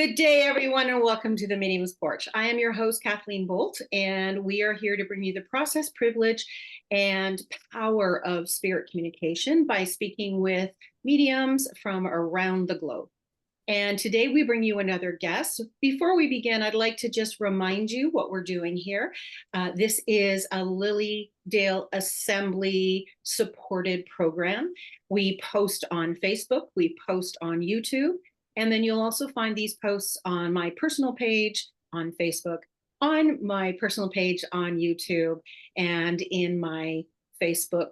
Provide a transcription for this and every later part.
Good day, everyone, and welcome to the Medium's Porch. I am your host, Kathleen Boldt, and we are here to bring you the process, privilege, and power of spirit communication by speaking with mediums from around the globe. And today we bring you another guest. Before we begin, I'd like to just remind you what we're doing here. This is a Lily Dale Assembly supported program. We post on Facebook, we post on YouTube, and then you'll also find these posts on my personal page on Facebook, on my personal page on YouTube, and in my Facebook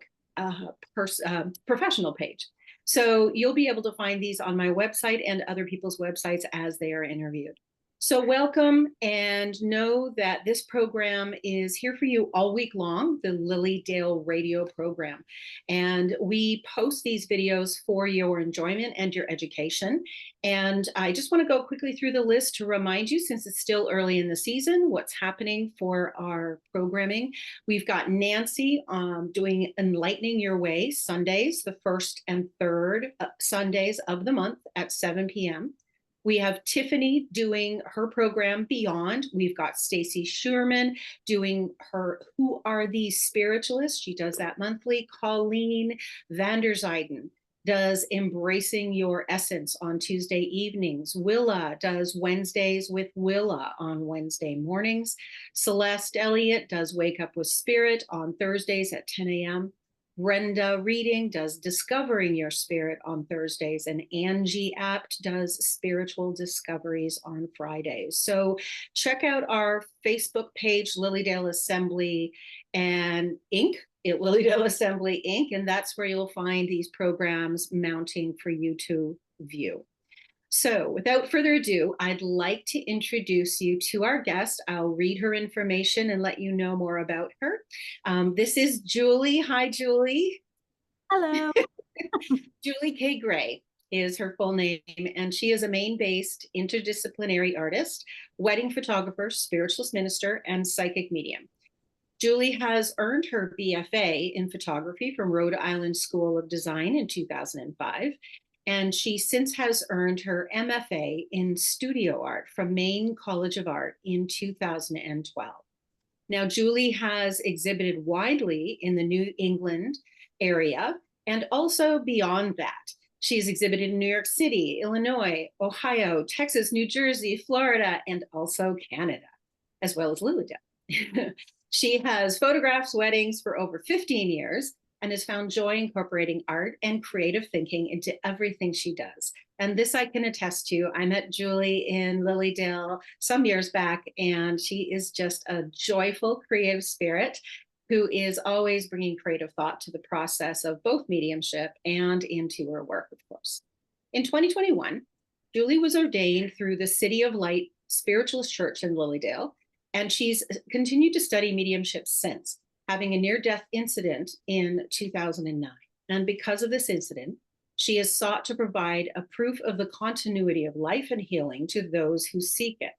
professional page. So you'll be able to find these on my website and other people's websites as they are interviewed. So welcome, and know that this program is here for you all week long, the Lily Dale radio program. And we post these videos for your enjoyment and your education. And I just want to go quickly through the list to remind you, since it's still early in the season, what's happening for our programming. We've got Nancy doing Enlightening Your Way Sundays, the first and third Sundays of the month at 7 p.m. We have Tiffany doing her program Beyond. We've got Stacy Schuerman doing her Who Are These Spiritualists? She does that monthly. Colleen Vanderzijden does Embracing Your Essence on Tuesday evenings. Willa does Wednesdays with Willa on Wednesday mornings. Celeste Elliott does Wake Up with Spirit on Thursdays at 10 a.m. Brenda Reading does Discovering Your Spirit on Thursdays, and Angie Apt does Spiritual Discoveries on Fridays. So check out our Facebook page, Lilydale Assembly and Inc., at Lilydale Assembly Inc., and that's where you'll find these programs mounting for you to view. So without further ado, I'd like to introduce you to our guest. I'll read her information and let you know more about her. This is Julie. Hi, Julie. Hello. Julie K. Gray is her full name, and she is a Maine-based interdisciplinary artist, wedding photographer, spiritualist minister, and psychic medium. Julie has earned her BFA in photography from Rhode Island School of Design in 2005. And she since has earned her MFA in studio art from Maine College of Art in 2012. Now, Julie has exhibited widely in the New England area and also beyond that. She's exhibited in New York City, Illinois, Ohio, Texas, New Jersey, Florida, and also Canada, as well as Lilydale. She has photographed weddings for over 15 years and has found joy incorporating art and creative thinking into everything she does. And this I can attest to. I met Julie in Lilydale some years back, and she is just a joyful, creative spirit who is always bringing creative thought to the process of both mediumship and into her work, of course. In 2021, Julie was ordained through the City of Light Spiritualist Church in Lilydale, and she's continued to study mediumship since, having a near-death incident in 2009. And because of this incident, she has sought to provide a proof of the continuity of life and healing to those who seek it.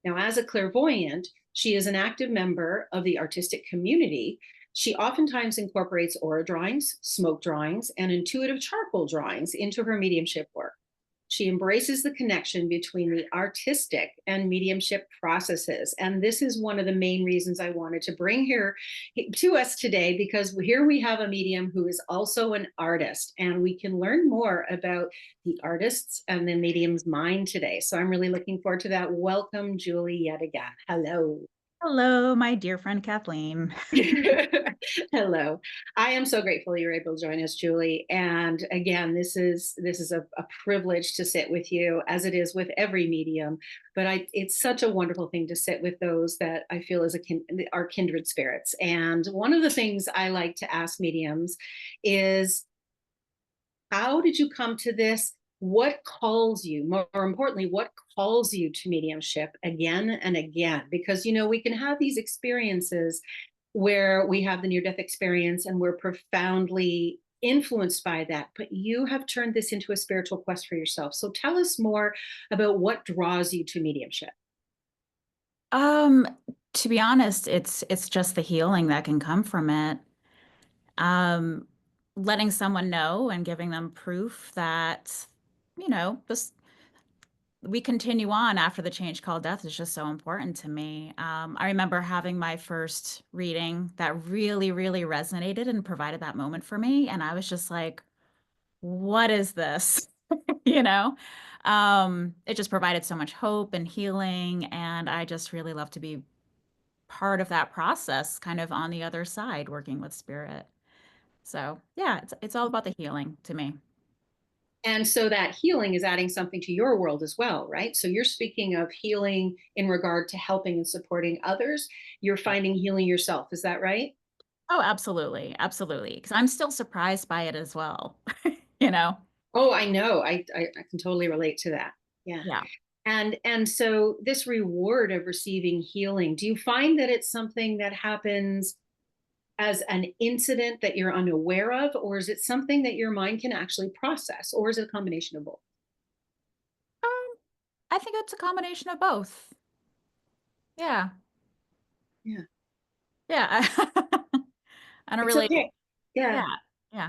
Now, as a clairvoyant, she is an active member of the artistic community. She oftentimes incorporates aura drawings, smoke drawings, and intuitive charcoal drawings into her mediumship work. She embraces the connection between the artistic and mediumship processes. And this is one of the main reasons I wanted to bring her to us today, because here we have a medium who is also an artist, and we can learn more about the artists and the medium's mind today. So I'm really looking forward to that. Welcome, Julie, yet again. Hello. Hello, my dear friend Kathleen. Hello. I am so grateful you're able to join us, Julie. And again, this is a privilege to sit with you, as it is with every medium. But it's such a wonderful thing to sit with those that I feel are kindred spirits. And one of the things I like to ask mediums is, how did you come to this? What calls you, more importantly, what calls you to mediumship again and again? Because, we can have these experiences where we have the near-death experience and we're profoundly influenced by that, but you have turned this into a spiritual quest for yourself. So tell us more about what draws you to mediumship. To be honest, it's just the healing that can come from it. Letting someone know and giving them proof that, this we continue on after the change called death is just so important to me. I remember having my first reading that really, really resonated and provided that moment for me. And I was just like, what is this? You know? It just provided so much hope and healing. And I just really love to be part of that process, kind of on the other side, working with spirit. So yeah, it's all about the healing to me. And so that healing is adding something to your world as well, right? So you're speaking of healing in regard to helping and supporting others. You're finding healing yourself. Is that right? Oh, absolutely. Absolutely. Because I'm still surprised by it as well. You know? Oh, I know. I can totally relate to that. Yeah. Yeah. And so this reward of receiving healing, do you find that it's something that happens as an incident that you're unaware of, or is it something that your mind can actually process, or is it a combination of both? Um, I think it's a combination of both. Yeah. Yeah. Yeah. I don't It's really, okay. yeah. Yeah. Yeah.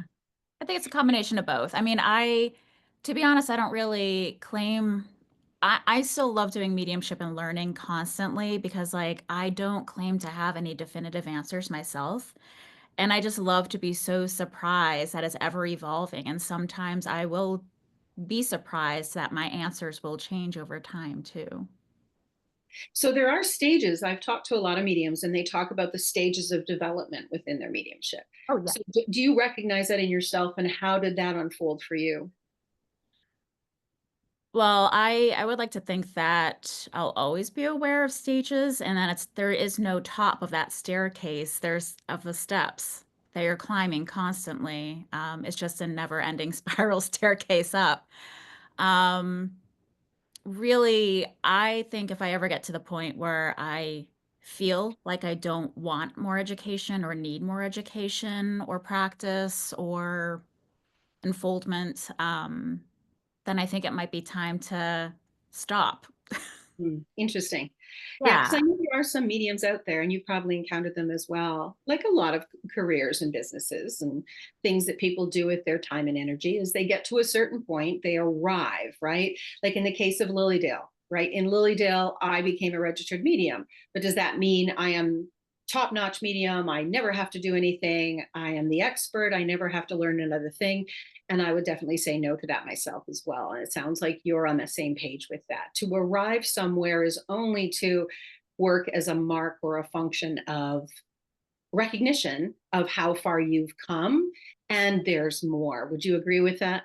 I think it's a combination of both. I mean, to be honest, I don't really claim, I still love doing mediumship and learning constantly because, like, I don't claim to have any definitive answers myself. And I just love to be so surprised that it's ever evolving. And sometimes I will be surprised that my answers will change over time too. So there are stages. I've talked to a lot of mediums and they talk about the stages of development within their mediumship. Oh, yeah. So do you recognize that in yourself, and how did that unfold for you? Well, I would like to think that I'll always be aware of stages and that there is no top of that staircase. There's of the steps that you're climbing constantly. It's just a never-ending spiral staircase up. Um, Really, I think if I ever get to the point where I feel like I don't want more education or need more education or practice or unfoldment, then I think it might be time to stop. Interesting. Yeah, because I Yeah. know there are some mediums out there, and you've probably encountered them as well. Like a lot of careers and businesses and things that people do with their time and energy, is they get to a certain point, they arrive, right? Like in the case of Lilydale, right? In Lilydale, I became a registered medium. But does that mean I am top-notch medium? I never have to do anything. I am the expert. I never have to learn another thing. And I would definitely say no to that myself as well. And it sounds like you're on the same page with that. To arrive somewhere is only to work as a mark or a function of recognition of how far you've come. And there's more. Would you agree with that?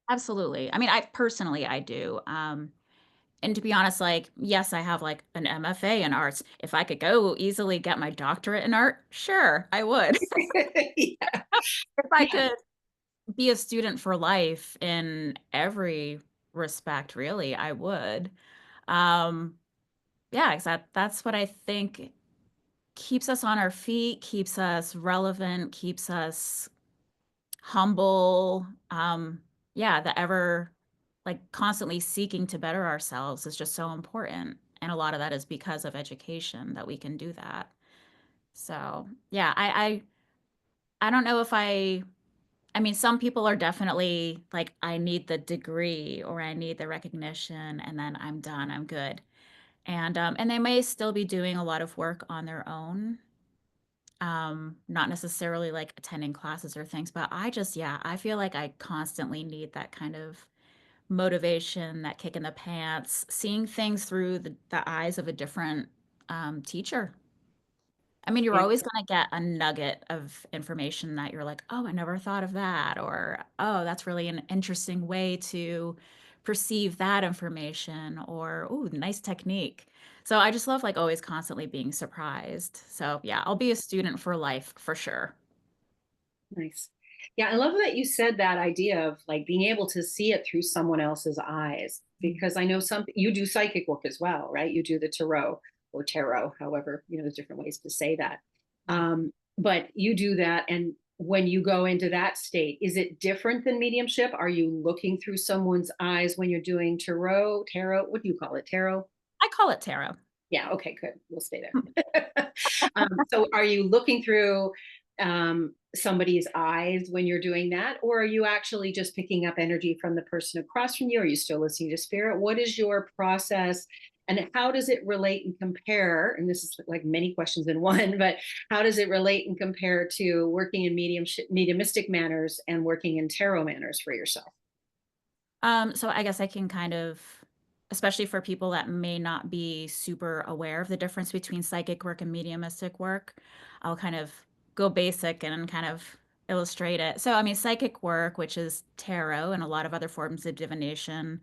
Absolutely. I mean, I do. And to be honest, like, yes, I have like an MFA in arts. If I could go easily get my doctorate in art, sure, I would. Yeah. If I Yeah. could be a student for life in every respect, really, I would. Um, yeah, that's what I think keeps us on our feet, keeps us relevant, keeps us humble. Yeah, the ever like constantly seeking to better ourselves is just so important. And a lot of that is because of education that we can do that. So yeah, I don't know if I mean, some people are definitely like, I need the degree or I need the recognition and then I'm done, I'm good. And they may still be doing a lot of work on their own, not necessarily like attending classes or things, but yeah, I feel like I constantly need that kind of motivation, that kick in the pants, seeing things through the eyes of a different teacher. I mean, you're Yeah. always going to get a nugget of information that you're like, oh, I never thought of that. Or, oh, that's really an interesting way to perceive that information. Or, oh, nice technique. So I just love like always constantly being surprised. So yeah, I'll be a student for life for sure. Nice. Yeah, I love that you said that idea of like being able to see it through someone else's eyes, because I know some you do psychic work as well, right? You do the tarot or tarot, however, there's different ways to say that. But you do that, and when you go into that state, is it different than mediumship? Are you looking through someone's eyes when you're doing tarot? What do you call it? Tarot? I call it tarot. Yeah, okay, good. We'll stay there. So are you looking through somebody's eyes when you're doing that? Or are you actually just picking up energy from the person across from you? Are you still listening to spirit? What is your process? And how does it relate and compare? And this is like many questions in one, but how does it relate and compare to working in mediumistic manners and working in tarot manners for yourself? So I guess I can kind of, especially for people that may not be super aware of the difference between psychic work and mediumistic work, I'll kind of go basic and kind of illustrate it. So, I mean, psychic work, which is tarot and a lot of other forms of divination,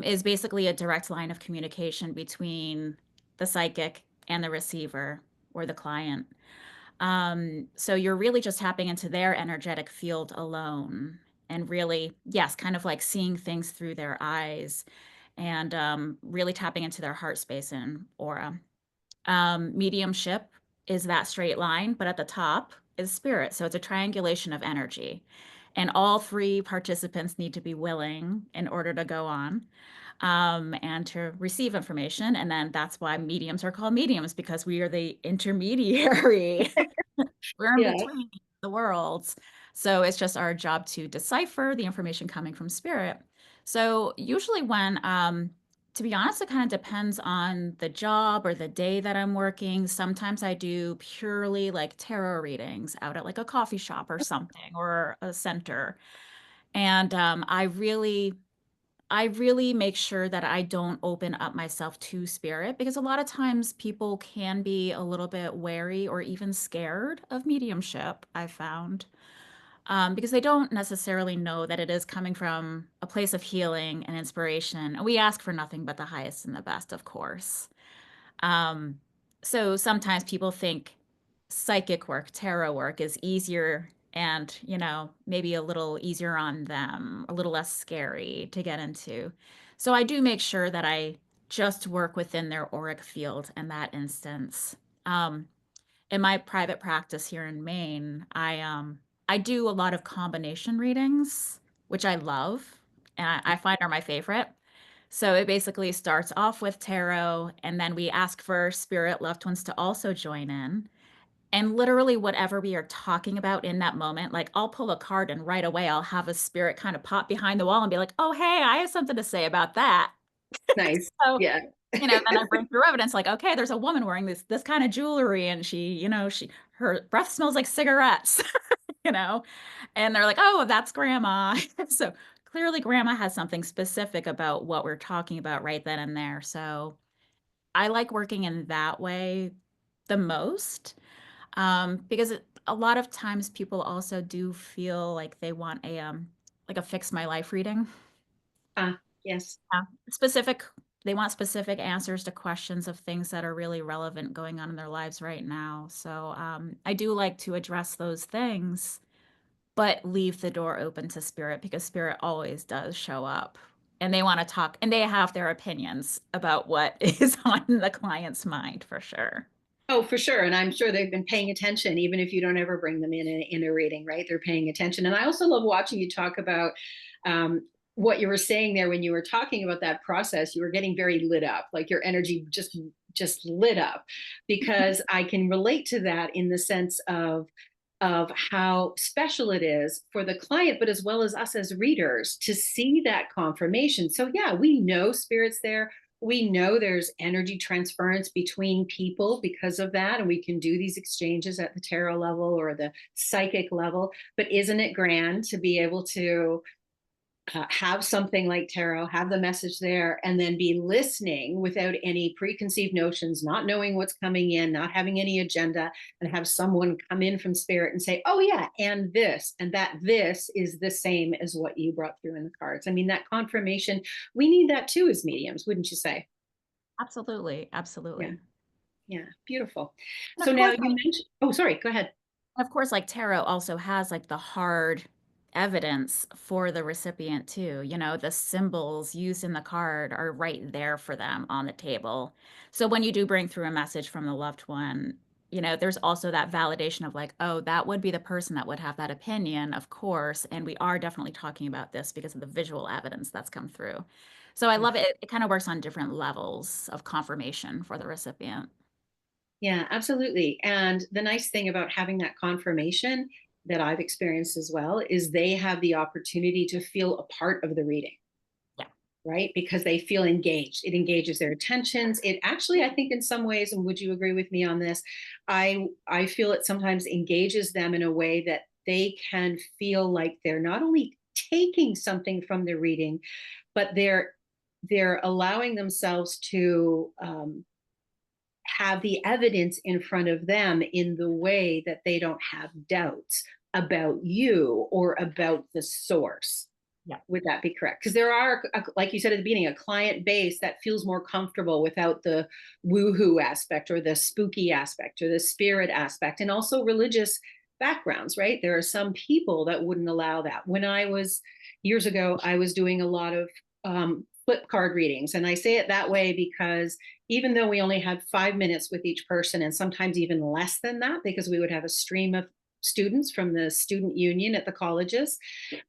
is basically a direct line of communication between the psychic and the receiver or the client. So you're really just tapping into their energetic field alone and really, yes, kind of like seeing things through their eyes and really tapping into their heart space and aura. Mediumship is that straight line, but at the top is spirit. So it's a triangulation of energy. And all three participants need to be willing in order to go on and to receive information. And then that's why mediums are called mediums because we are the intermediary. We're in Yeah. between the worlds. So it's just our job to decipher the information coming from spirit. So usually to be honest, it kind of depends on the job or the day that I'm working. Sometimes I do purely like tarot readings out at like a coffee shop or something or a center. And I really make sure that I don't open up myself to spirit because a lot of times people can be a little bit wary or even scared of mediumship, I've found, because they don't necessarily know that it is coming from a place of healing and inspiration. And we ask for nothing but the highest and the best, of course. Um, so sometimes people think psychic work, tarot work is easier and, maybe a little easier on them, a little less scary to get into. So I do make sure that I just work within their auric field in that instance. Um, in my private practice here in Maine, I do a lot of combination readings, which I love and I find are my favorite. So it basically starts off with tarot, and then we ask for spirit loved ones to also join in. And literally, whatever we are talking about in that moment, like I'll pull a card and right away I'll have a spirit kind of pop behind the wall and be like, oh, hey, I have something to say about that. Nice. So, Yeah. then I bring through evidence like, okay, there's a woman wearing this kind of jewelry and her breath smells like cigarettes, you know, and they're like, oh, that's grandma. So clearly grandma has something specific about what we're talking about right then and there. So I like working in that way the most because a lot of times people also do feel like they want like a fix my life reading. Yes. Yeah. Specific, they want specific answers to questions of things that are really relevant going on in their lives right now. So I do like to address those things, but leave the door open to spirit because spirit always does show up and they want to talk and they have their opinions about what is on the client's mind for sure. Oh, for sure. And I'm sure they've been paying attention, even if you don't ever bring them in a reading, right? They're paying attention. And I also love watching you talk about what you were saying there when you were talking about that process. You were getting very lit up, like your energy just lit up, because I can relate to that in the sense of how special it is for the client, but as well as us as readers to see that confirmation. So, yeah, we know spirit's there. We know there's energy transference between people because of that. And we can do these exchanges at the tarot level or the psychic level. But isn't it grand to be able to have something like tarot, have the message there, and then be listening without any preconceived notions, not knowing what's coming in, not having any agenda, and have someone come in from spirit and say, oh, yeah, and that this is the same as what you brought through in the cards. I mean, that confirmation, we need that too as mediums, wouldn't you say? Absolutely. Yeah. Absolutely. Yeah. Beautiful. And So of now course, you mentioned, oh, sorry, go ahead. of course, like tarot also has like the hard evidence for the recipient too. The symbols used in the card are right there for them on the table. So when you do bring through a message from the loved one, there's also that validation of like, oh, that would be the person that would have that opinion, of course. And we are definitely talking about this because of the visual evidence that's come through. So I love it. It kind of works on different levels of confirmation for the recipient. Yeah, absolutely. And the nice thing about having that confirmation that I've experienced as well is they have the opportunity to feel a part of the reading, Yeah. right? Because they feel engaged. It engages their attentions. It actually, I think, in some ways, and would you agree with me on this? I feel it sometimes engages them in a way that they can feel like they're not only taking something from the reading, but they're allowing themselves to have the evidence in front of them in the way that they don't have doubts about you or about the source. Yeah. Would that be correct? Because there are, like you said at the beginning, a client base that feels more comfortable without the woohoo aspect or the spooky aspect or the spirit aspect, and also religious backgrounds, right? There are some people that wouldn't allow that. When I was years ago, I was doing a lot of flip card readings. And I say it that way because even though we only had 5 minutes with each person, and sometimes even less than that, because we would have a stream of students from the student union at the colleges,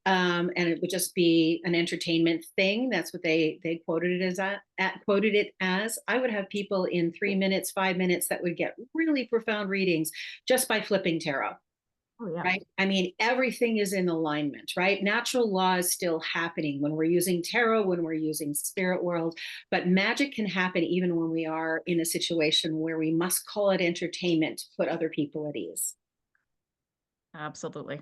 and it would just be an entertainment thing. That's what they quoted it as. Quoted it as. I would have people in 3 minutes, 5 minutes that would get really profound readings just by flipping tarot. Oh, yeah. Right? I mean, everything is in alignment, right? Natural law is still happening when we're using tarot, when we're using spirit world, but magic can happen even when we are in a situation where we must call it entertainment to put other people at ease. Absolutely.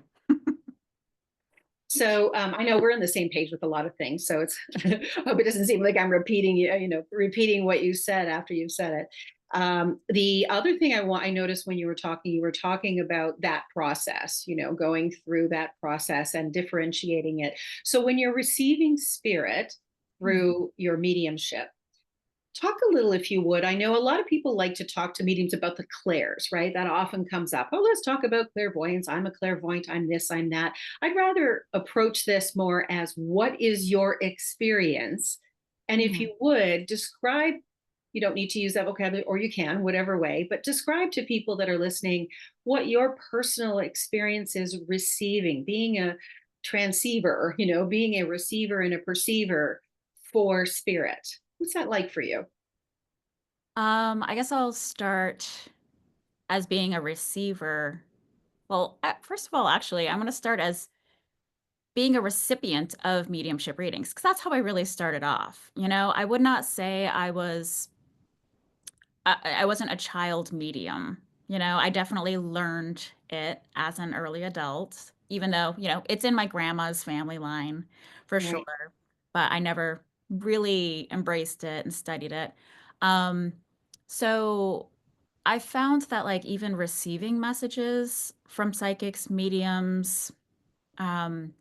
So I know we're on the same page with a lot of things. So it's I hope it doesn't seem like I'm repeating repeating what you said after you've said it. The other thing I noticed when you were talking about that process, going through that process and differentiating it. So when you're receiving spirit Mhm. through your mediumship, talk a little, if you would. I know a lot of people like to talk to mediums about the clairs, right? That often comes up. Oh, let's talk about clairvoyance. I'm a clairvoyant. I'm this, I'm that. I'd rather approach this more as what is your experience? And if Mhm. you would describe, you don't need to use that vocabulary, or you can, whatever way, but describe to people that are listening what your personal experience is receiving, being a transceiver, being a receiver and a perceiver for spirit. What's that like for you? I guess I'll start as being a receiver. Well, first of all, actually, I'm going to start as being a recipient of mediumship readings because that's how I really started off. I would not say I wasn't a child medium. I definitely learned it as an early adult, even though, it's in my grandma's family line for Right. sure, but I never really embraced it and studied it. Um, so I found that like even receiving messages from psychics, mediums, um,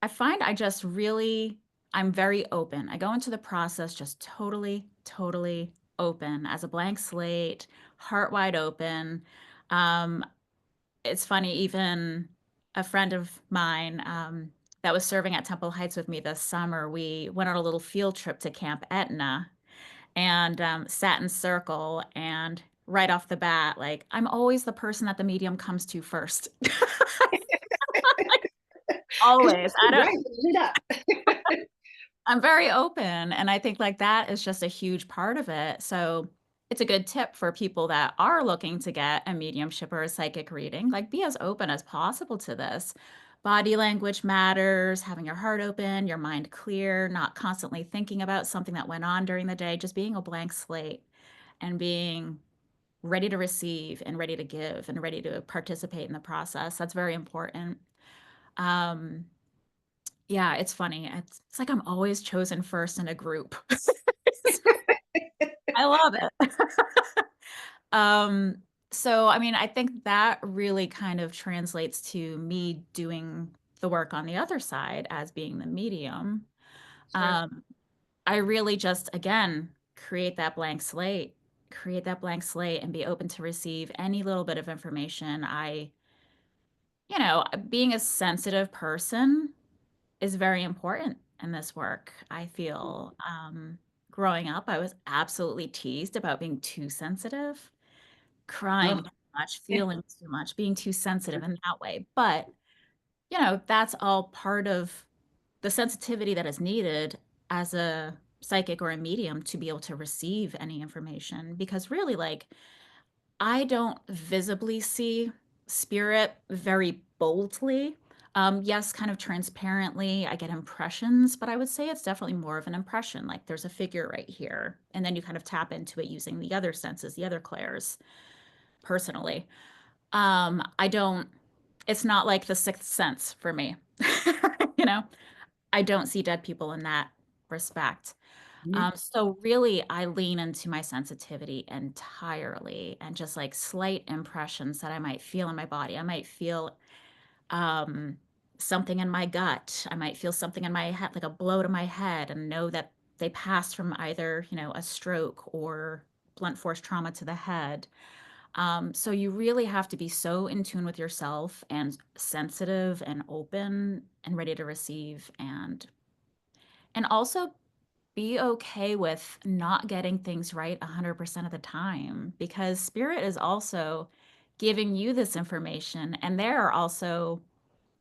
I find I'm very open. I go into the process just totally, totally open as a blank slate, heart wide open. Um, it's funny, even a friend of mine that was serving at Temple Heights with me this summer, we went on a little field trip to Camp Etna and sat in circle. And right off the bat, like, I'm always the person that the medium comes to first. Because Always. I don't right, lit up. I'm very open, and I think, like, that is just a huge part of it, so it's a good tip for people that are looking to get a mediumship or a psychic reading, like, be as open as possible to this. Body language matters, having your heart open, your mind clear, not constantly thinking about something that went on during the day, just being a blank slate and being ready to receive and ready to give and ready to participate in the process, that's very important. Um yeah, it's funny. It's like I'm always chosen first in a group. I love it. Um, so I mean, I think that really kind of translates to me doing the work on the other side as being the medium. Sure. Um, I really just, again, create that blank slate and be open to receive any little bit of information. Being a sensitive person is very important in this work, I feel. Growing up, I was absolutely teased about being too sensitive, Oh, crying too much, yeah. feeling too much, being too sensitive in that way. But, that's all part of the sensitivity that is needed as a psychic or a medium to be able to receive any information. Because really, like, I don't visibly see spirit very boldly. Yes, kind of transparently. I get impressions, but I would say it's definitely more of an impression. Like there's a figure right here, and then you kind of tap into it using the other senses, the other clairs. Personally, I don't. It's not like the sixth sense for me. You know, I don't see dead people in that respect. Mhm. So really, I lean into my sensitivity entirely and just like slight impressions that I might feel in my body. I might feel um, something in my gut. I might feel something in my head, like a blow to my head, and know that they passed from either, a stroke or blunt force trauma to the head. So you really have to be so in tune with yourself and sensitive and open and ready to receive and also be okay with not getting things right 100% of the time because spirit is also giving you this information and they're also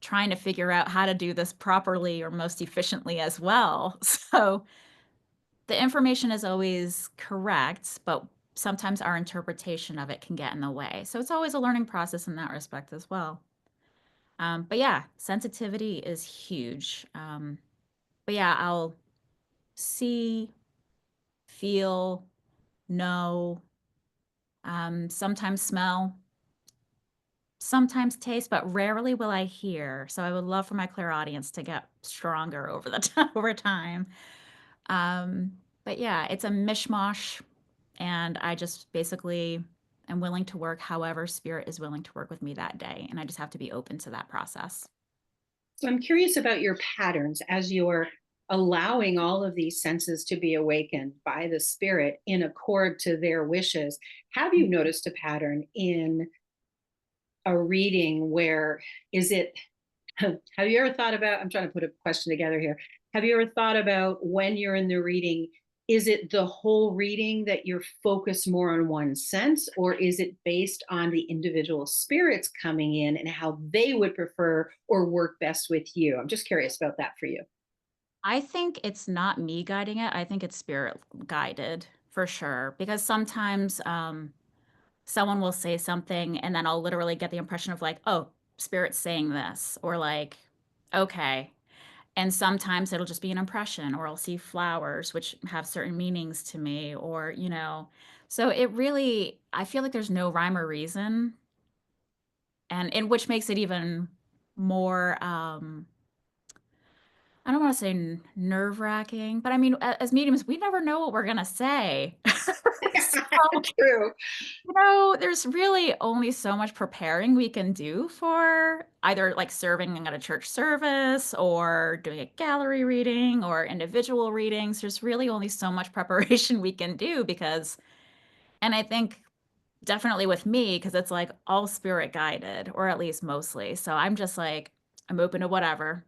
trying to figure out how to do this properly or most efficiently as well. So the information is always correct, but sometimes our interpretation of it can get in the way. So it's always a learning process in that respect as well. But yeah, sensitivity is huge. But yeah, I'll see, feel, know, sometimes smell, sometimes taste, but rarely will I hear. So I would love for my clairaudience to get stronger over over time. Um, but yeah, it's a mishmash, and I just basically am willing to work however spirit is willing to work with me that day, and I just have to be open to that process. So I'm curious about your patterns as you're allowing all of these senses to be awakened by the spirit in accord to their wishes. Have you noticed a pattern in a reading where is it have you ever thought about, I'm trying to put a question together here. Have you ever thought about when you're in the reading, is it the whole reading that you're focused more on one sense, or is it based on the individual spirits coming in and how they would prefer or work best with you? I'm just curious about that for you. I think it's not me guiding it. I think it's spirit guided for sure. Because sometimes someone will say something and then I'll literally get the impression of like, oh, spirit's saying this, or like, okay. And sometimes it'll just be an impression, or I'll see flowers, which have certain meanings to me, or. So it really, I feel like there's no rhyme or reason, and which makes it even more, I don't want to say nerve-wracking, but I mean, as mediums, we never know what we're gonna say. So, True. there's really only so much preparing we can do for either like serving at a church service or doing a gallery reading or individual readings. There's really only so much preparation we can do and I think definitely with me, because it's like all spirit guided, or at least mostly. So I'm just like, I'm open to whatever.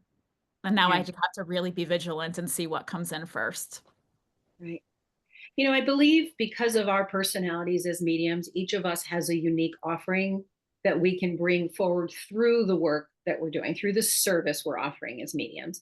And now I Yeah, just have to really be vigilant and see what comes in first. right. I believe because of our personalities as mediums, each of us has a unique offering that we can bring forward through the work that we're doing, through the service we're offering as mediums.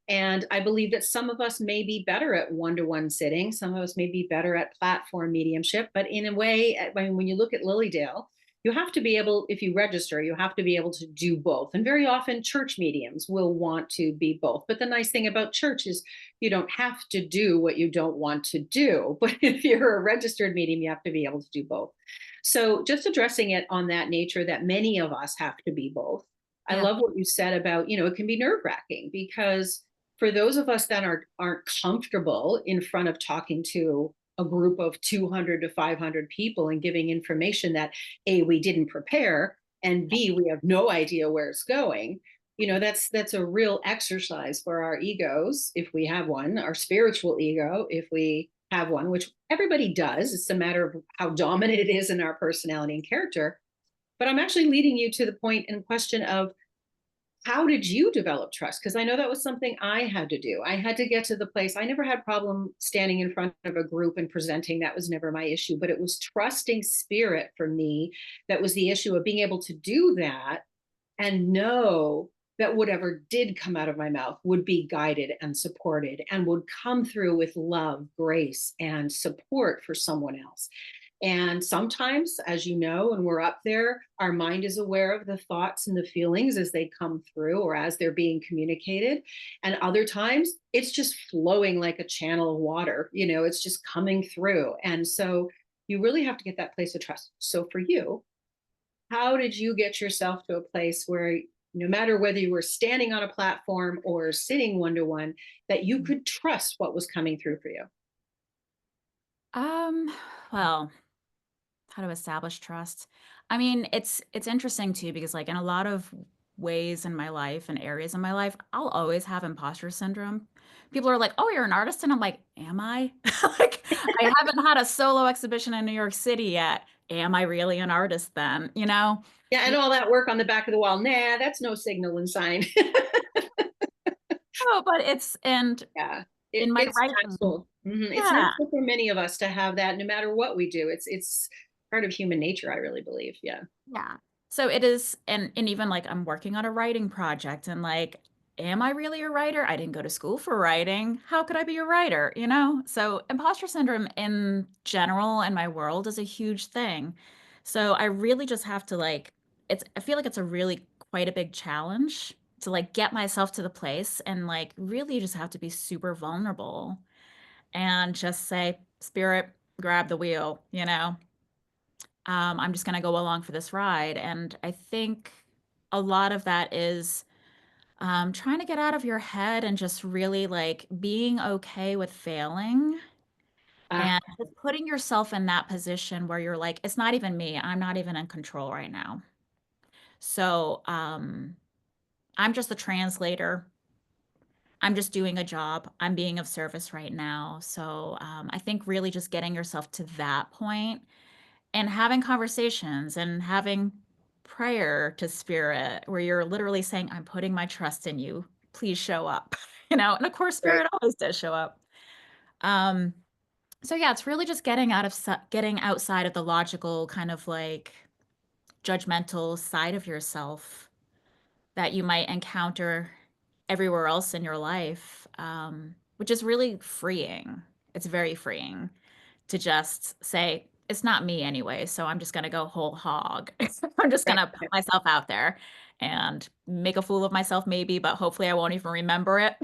And I believe that some of us may be better at one-to-one sitting, some of us may be better at platform mediumship, but in a way, when you look at Lilydale, you have to be able, if you register, you have to be able to do both. And very often church mediums will want to be both. But the nice thing about church is you don't have to do what you don't want to do. But if you're a registered medium, you have to be able to do both. So just addressing it on that nature that many of us have to be both. I Yeah. love what you said about, it can be nerve wracking because for those of us that aren't comfortable in front of talking to a group of 200 to 500 people and giving information that A, we didn't prepare, and B, we have no idea where it's going, that's a real exercise for our egos if we have one, our spiritual ego if we have one, which everybody does. It's a matter of how dominant it is in our personality and character. But I'm actually leading you to the point and question of how did you develop trust? Because I know that was something I had to do. I had to get to the place. I never had problem standing in front of a group and presenting. That was never my issue, but it was trusting spirit for me that was the issue of being able to do that and know that whatever did come out of my mouth would be guided and supported and would come through with love, grace, and support for someone else. And sometimes, as you know, when we're up there, our mind is aware of the thoughts and the feelings as they come through or as they're being communicated. And other times it's just flowing like a channel of water, it's just coming through. And so you really have to get that place of trust. So for you, how did you get yourself to a place where no matter whether you were standing on a platform or sitting one to one, that you could trust what was coming through for you? Um, well, how to establish trust. I mean, it's interesting too because like in a lot of ways in my life and areas in my life, I'll always have imposter syndrome. People are like, "Oh, you're an artist," and I'm like, "Am I?" Like, I haven't had a solo exhibition in New York City yet. Am I really an artist then? You know? Yeah, and all that work on the back of the wall. Nah, that's no signal and sign. Oh, but it's and Yeah, in my it's writing, natural. It's yeah. natural for many of us to have that, no matter what we do. It's part of human nature, I really believe. Yeah. Yeah. So it is, and even like I'm working on a writing project and like, am I really a writer? I didn't go to school for writing. How could I be a writer? You know? So imposter syndrome in general in my world is a huge thing. So I really just have to like, I feel like it's a really quite a big challenge to like get myself to the place and like really just have to be super vulnerable and just say, Spirit, grab the wheel, you know? I'm just going to go along for this ride. And I think a lot of that is trying to get out of your head and just really like being okay with failing Ah, and just putting yourself in that position where you're like, it's not even me. I'm not even in control right now. So I'm just the translator. I'm just doing a job. I'm being of service right now. So I think really just getting yourself to that point and having conversations and having prayer to spirit where you're literally saying, I'm putting my trust in you. Please show up. You know, and of course, right. spirit always does show up. Um, so yeah, it's really just getting outside of the logical kind of like judgmental side of yourself that you might encounter everywhere else in your life, which is really freeing. It's very freeing to just say, it's not me anyway, so I'm just going to go whole hog. I'm just going Right. to put myself out there and make a fool of myself, maybe, but hopefully I won't even remember it.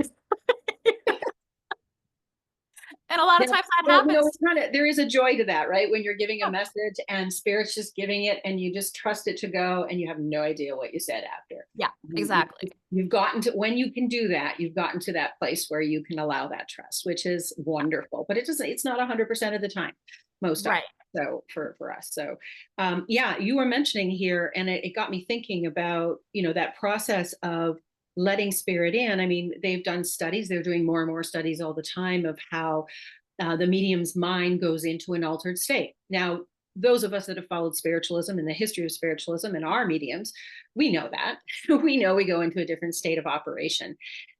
And a lot Yeah. of times that Well, happens. it's kind of, there is a joy to that, right? When you're giving a message and spirit's just giving it and you just trust it to go and you have no idea what you said after. Yeah, You, exactly. you've gotten to, when you can do that, you've gotten to that place where you can allow that trust, which is wonderful, but it's not 100% of the time, most often. Right. So for us. So yeah, you were mentioning here, and it got me thinking about, that process of letting spirit in. I mean, they've done studies, they're doing more and more studies all the time of how the medium's mind goes into an altered state. Now, those of us that have followed spiritualism and the history of spiritualism and our mediums, we know that. We know we go into a different state of operation.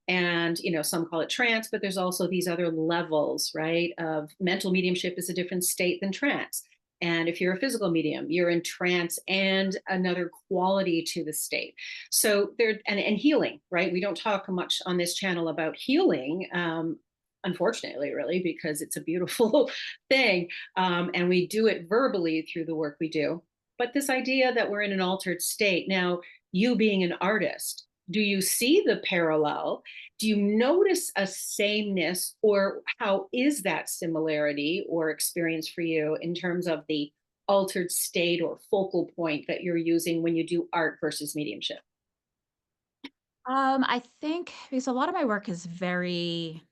And, some call it trance, but there's also these other levels, right? Of mental mediumship is a different state than trance. And if you're a physical medium, you're in trance and another quality to the state. So there, and healing, right? We don't talk much on this channel about healing, unfortunately, really, because it's a beautiful thing. And we do it verbally through the work we do. But this idea that we're in an altered state, now, you being an artist, do you see the parallel? Do you notice a sameness, or how is that similarity or experience for you in terms of the altered state or focal point that you're using when you do art versus mediumship? I think because a lot of my work is very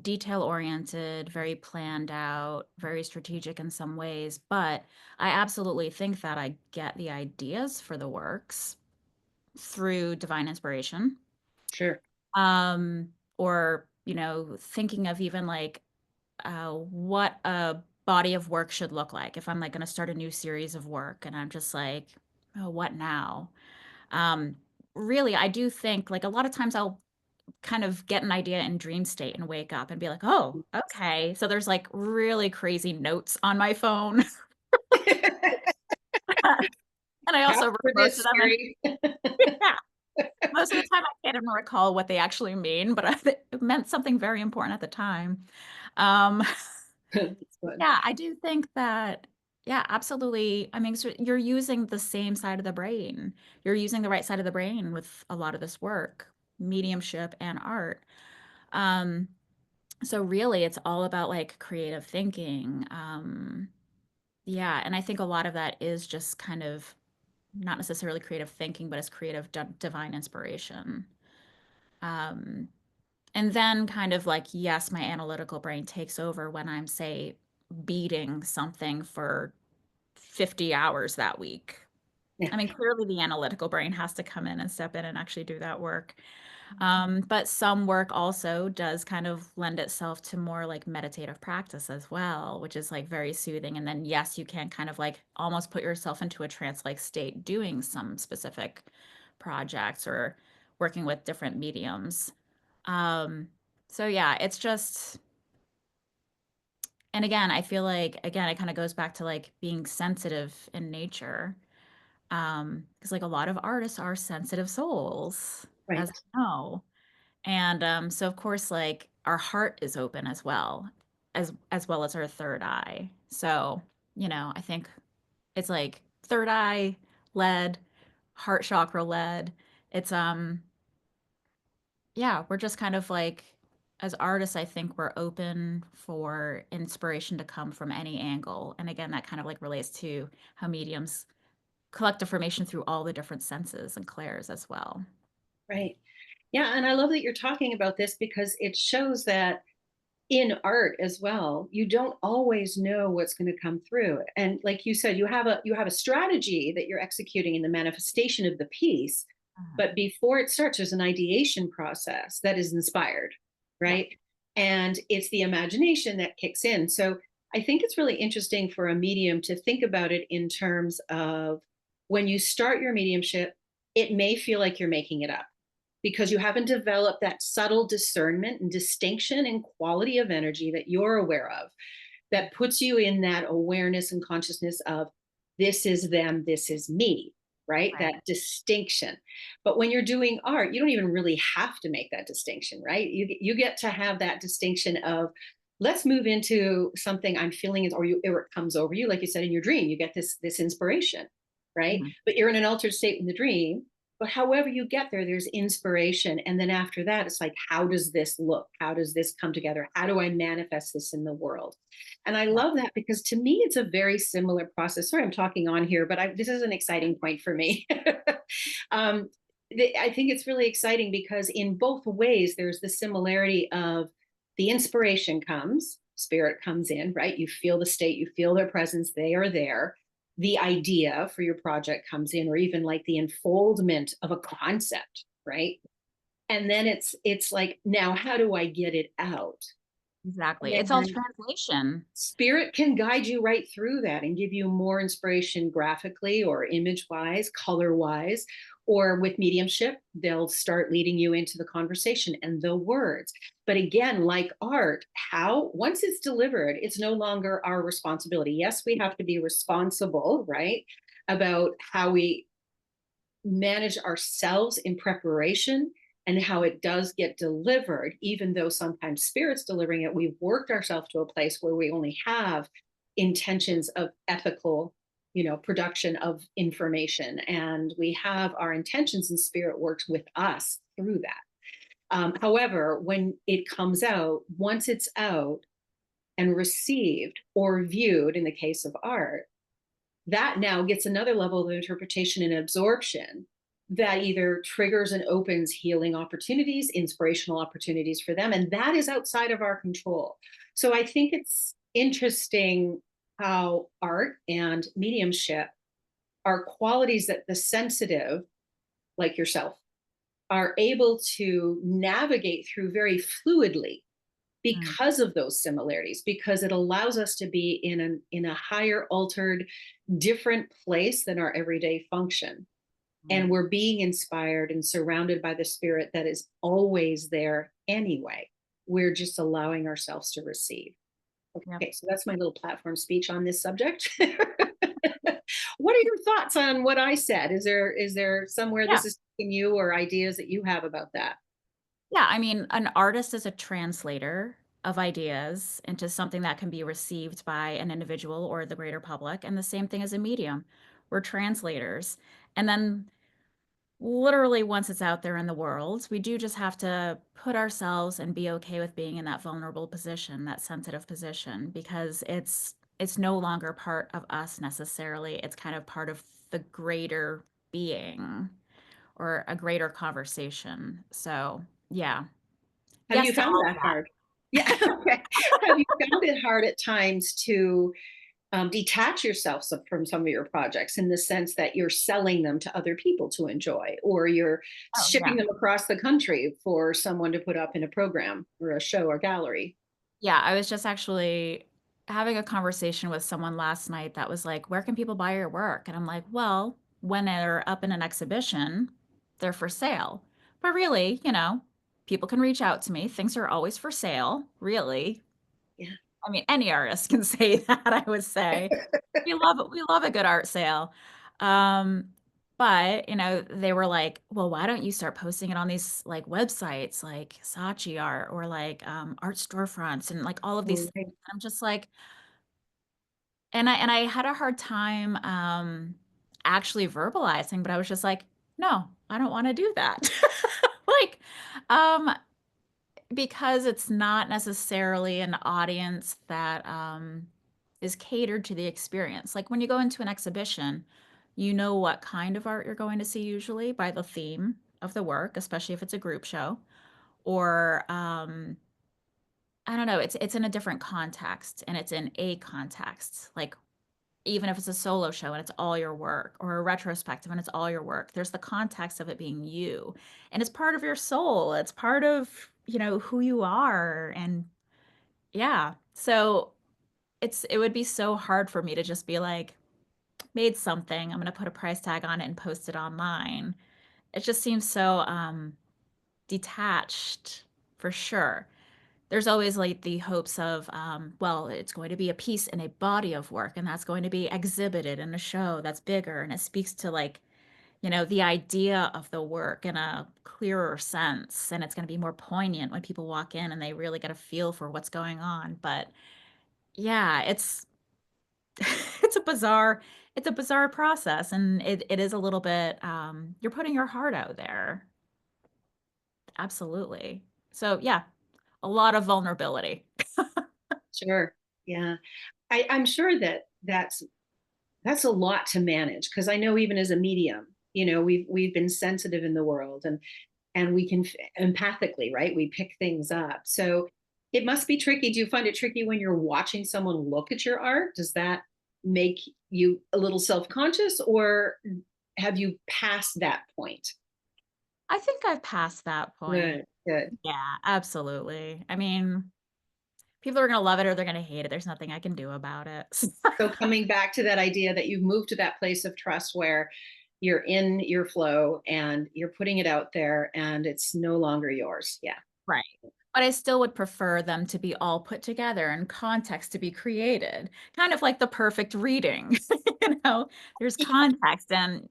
detail oriented, very planned out, very strategic in some ways, but I absolutely think that I get the ideas for the works through divine inspiration. Sure. Or, thinking of even like what a body of work should look like. If I'm like going to start a new series of work and I'm just like, oh, what now? Um, Really, I do think like a lot of times I'll kind of get an idea in dream state and wake up and be like, oh, okay. So there's like really crazy notes on my phone. And I Ask also for refer to this, them. And Siri. yeah, most of the time I can't even recall what they actually mean, but it meant something very important at the time. Um, It's fun. yeah, I do think that. Yeah, absolutely. I mean, so you're using the same side of the brain. You're using the right side of the brain with a lot of this work, mediumship and art. Um, so really it's all about like creative thinking. Yeah, and I think a lot of that is just kind of not necessarily creative thinking, but it's creative divine inspiration. Um, and then kind of like, yes, my analytical brain takes over when I'm, say, beating something for 50 hours that week. Yeah. I mean, clearly the analytical brain has to come in and step in and actually do that work. But some work also does kind of lend itself to more like meditative practice as well, which is like very soothing. And then, yes, you can kind of like almost put yourself into a trance-like state doing some specific projects or working with different mediums. Um, so yeah, it's just, and again, I feel like, again, it kind of goes back to like being sensitive in nature. Because like a lot of artists are sensitive souls, as Right. we know. And so of course, like our heart is open as well as our third eye. So, I think it's like third eye led, heart chakra led. It's yeah, we're just kind of like as artists, I think we're open for inspiration to come from any angle. And again, that kind of like relates to how mediums collect information through all the different senses and clairs as well. Right. Yeah. And I love that you're talking about this because it shows that in art as well, you don't always know what's going to come through. And like you said, you have a strategy that you're executing in the manifestation of the piece, Mhm. but before it starts, there's an ideation process that is inspired, Yeah. right? And it's the imagination that kicks in. So I think it's really interesting for a medium to think about it in terms of when you start your mediumship, it may feel like you're making it up because you haven't developed that subtle discernment and distinction and quality of energy that you're aware of that puts you in that awareness and consciousness of this is them, this is me, right? Right. That distinction. But when you're doing art, you don't even really have to make that distinction, right? You get to have that distinction of let's move into something I'm feeling or it comes over you, like you said in your dream, you get this inspiration, right? Mhm. But you're in an altered state in the dream, but however you get there, there's inspiration. And then after that, it's like, how does this look? How does this come together? How do I manifest this in the world? And I Yeah. love that because to me, it's a very similar process. Sorry, I'm talking on here, but this is an exciting point for me. um, I think it's really exciting because in both ways, there's the similarity of the inspiration comes, spirit comes in, right? You feel the state, you feel their presence, they are there. The idea for your project comes in, or even like the unfoldment of a concept, right? And then it's like, now how do I get it out? Exactly. It's all And translation. spirit can guide you right through that and give you more inspiration graphically or image wise, color wise, or with mediumship, they'll start leading you into the conversation and the words. But again, like art, how once it's delivered, it's no longer our responsibility. Yes, we have to be responsible, right? About how we manage ourselves in preparation and how it does get delivered, even though sometimes spirit's delivering it, we've worked ourselves to a place where we only have intentions of ethical, production of information. And we have our intentions and spirit works with us through that. However, when it comes out, once it's out and received or viewed in the case of art, that now gets another level of interpretation and absorption that either triggers and opens healing opportunities, inspirational opportunities for them. And that is outside of our control. So I think it's interesting how art and mediumship are qualities that the sensitive, like yourself, are able to navigate through very fluidly Mm. because of those similarities, because it allows us to be in a higher altered different place than our everyday function. And Mm. we're being inspired and surrounded by the spirit that is always there anyway. We're just allowing ourselves to receive. Yep. Okay, so that's my little platform speech on this subject. What are your thoughts on what I said? Is there somewhere Yeah. this is taking you or ideas that you have about that? Yeah. I mean, an artist is a translator of ideas into something that can be received by an individual or the greater public. And the same thing as a medium. We're translators. And then literally once it's out there in the world, we do just have to put ourselves and be okay with being in that vulnerable position, that sensitive position, because it's no longer part of us necessarily. It's kind of part of the greater being or a greater conversation. So, yeah. Have Yes you to found all of that that. hard? Yeah. Okay. Have you found it hard at times to detach yourself from some of your projects in the sense that you're selling them to other people to enjoy, or you're Oh, shipping yeah. them across the country for someone to put up in a program or a show or gallery? Yeah, I was just actually having a conversation with someone last night that was like, "Where can people buy your work?" And I'm like, "Well, when they're up in an exhibition, they're for sale." But really, people can reach out to me. Things are always for sale, really. Yeah. I mean, any artist can say that, I would say. We love a good art sale. Um, but, they were like, "Well, why don't you start posting it on these like websites like Saatchi Art or like art storefronts and like all of these All things." right. I'm just like, and I had a hard time actually verbalizing, but I was just like, "No, I don't want to do that." Like, um, because it's not necessarily an audience that is catered to the experience. Like when you go into an exhibition, you know what kind of art you're going to see usually by the theme of the work, especially if it's a group show. Or I don't know, it's in a different context and it's in a context. Like even if it's a solo show and it's all your work, or a retrospective and it's all your work, there's the context of it being you. And it's part of your soul. It's part of, who you are. And yeah. So it would be so hard for me to just be like, made something, I'm gonna put a price tag on it and post it online. It just seems so detached for sure. There's always like the hopes of, well, it's going to be a piece in a body of work, and that's going to be exhibited in a show that's bigger, and it speaks to like, the idea of the work in a clearer sense, and it's going to be more poignant when people walk in and they really get a feel for what's going on. But yeah, it's it's a bizarre it's a bizarre process, and it is a little bit you're putting your heart out there. Absolutely. So yeah, a lot of vulnerability. Sure. Yeah. I'm sure that that's a lot to manage, because I know even as a medium, we've been sensitive in the world, and we can empathically, right? We pick things up. So it must be tricky. Do you find it tricky when you're watching someone look at your art? Does that make you a little self-conscious, or have you passed that point? I think I've passed that point. Good, good. Yeah, absolutely. I mean, people are gonna love it or they're gonna hate it. There's nothing I can do about it. So coming back to that idea that you've moved to that place of trust where you're in your flow and you're putting it out there and it's no longer yours. Yeah. Right. But I still would prefer them to be all put together and context to be created. Kind of like the perfect reading. There's context and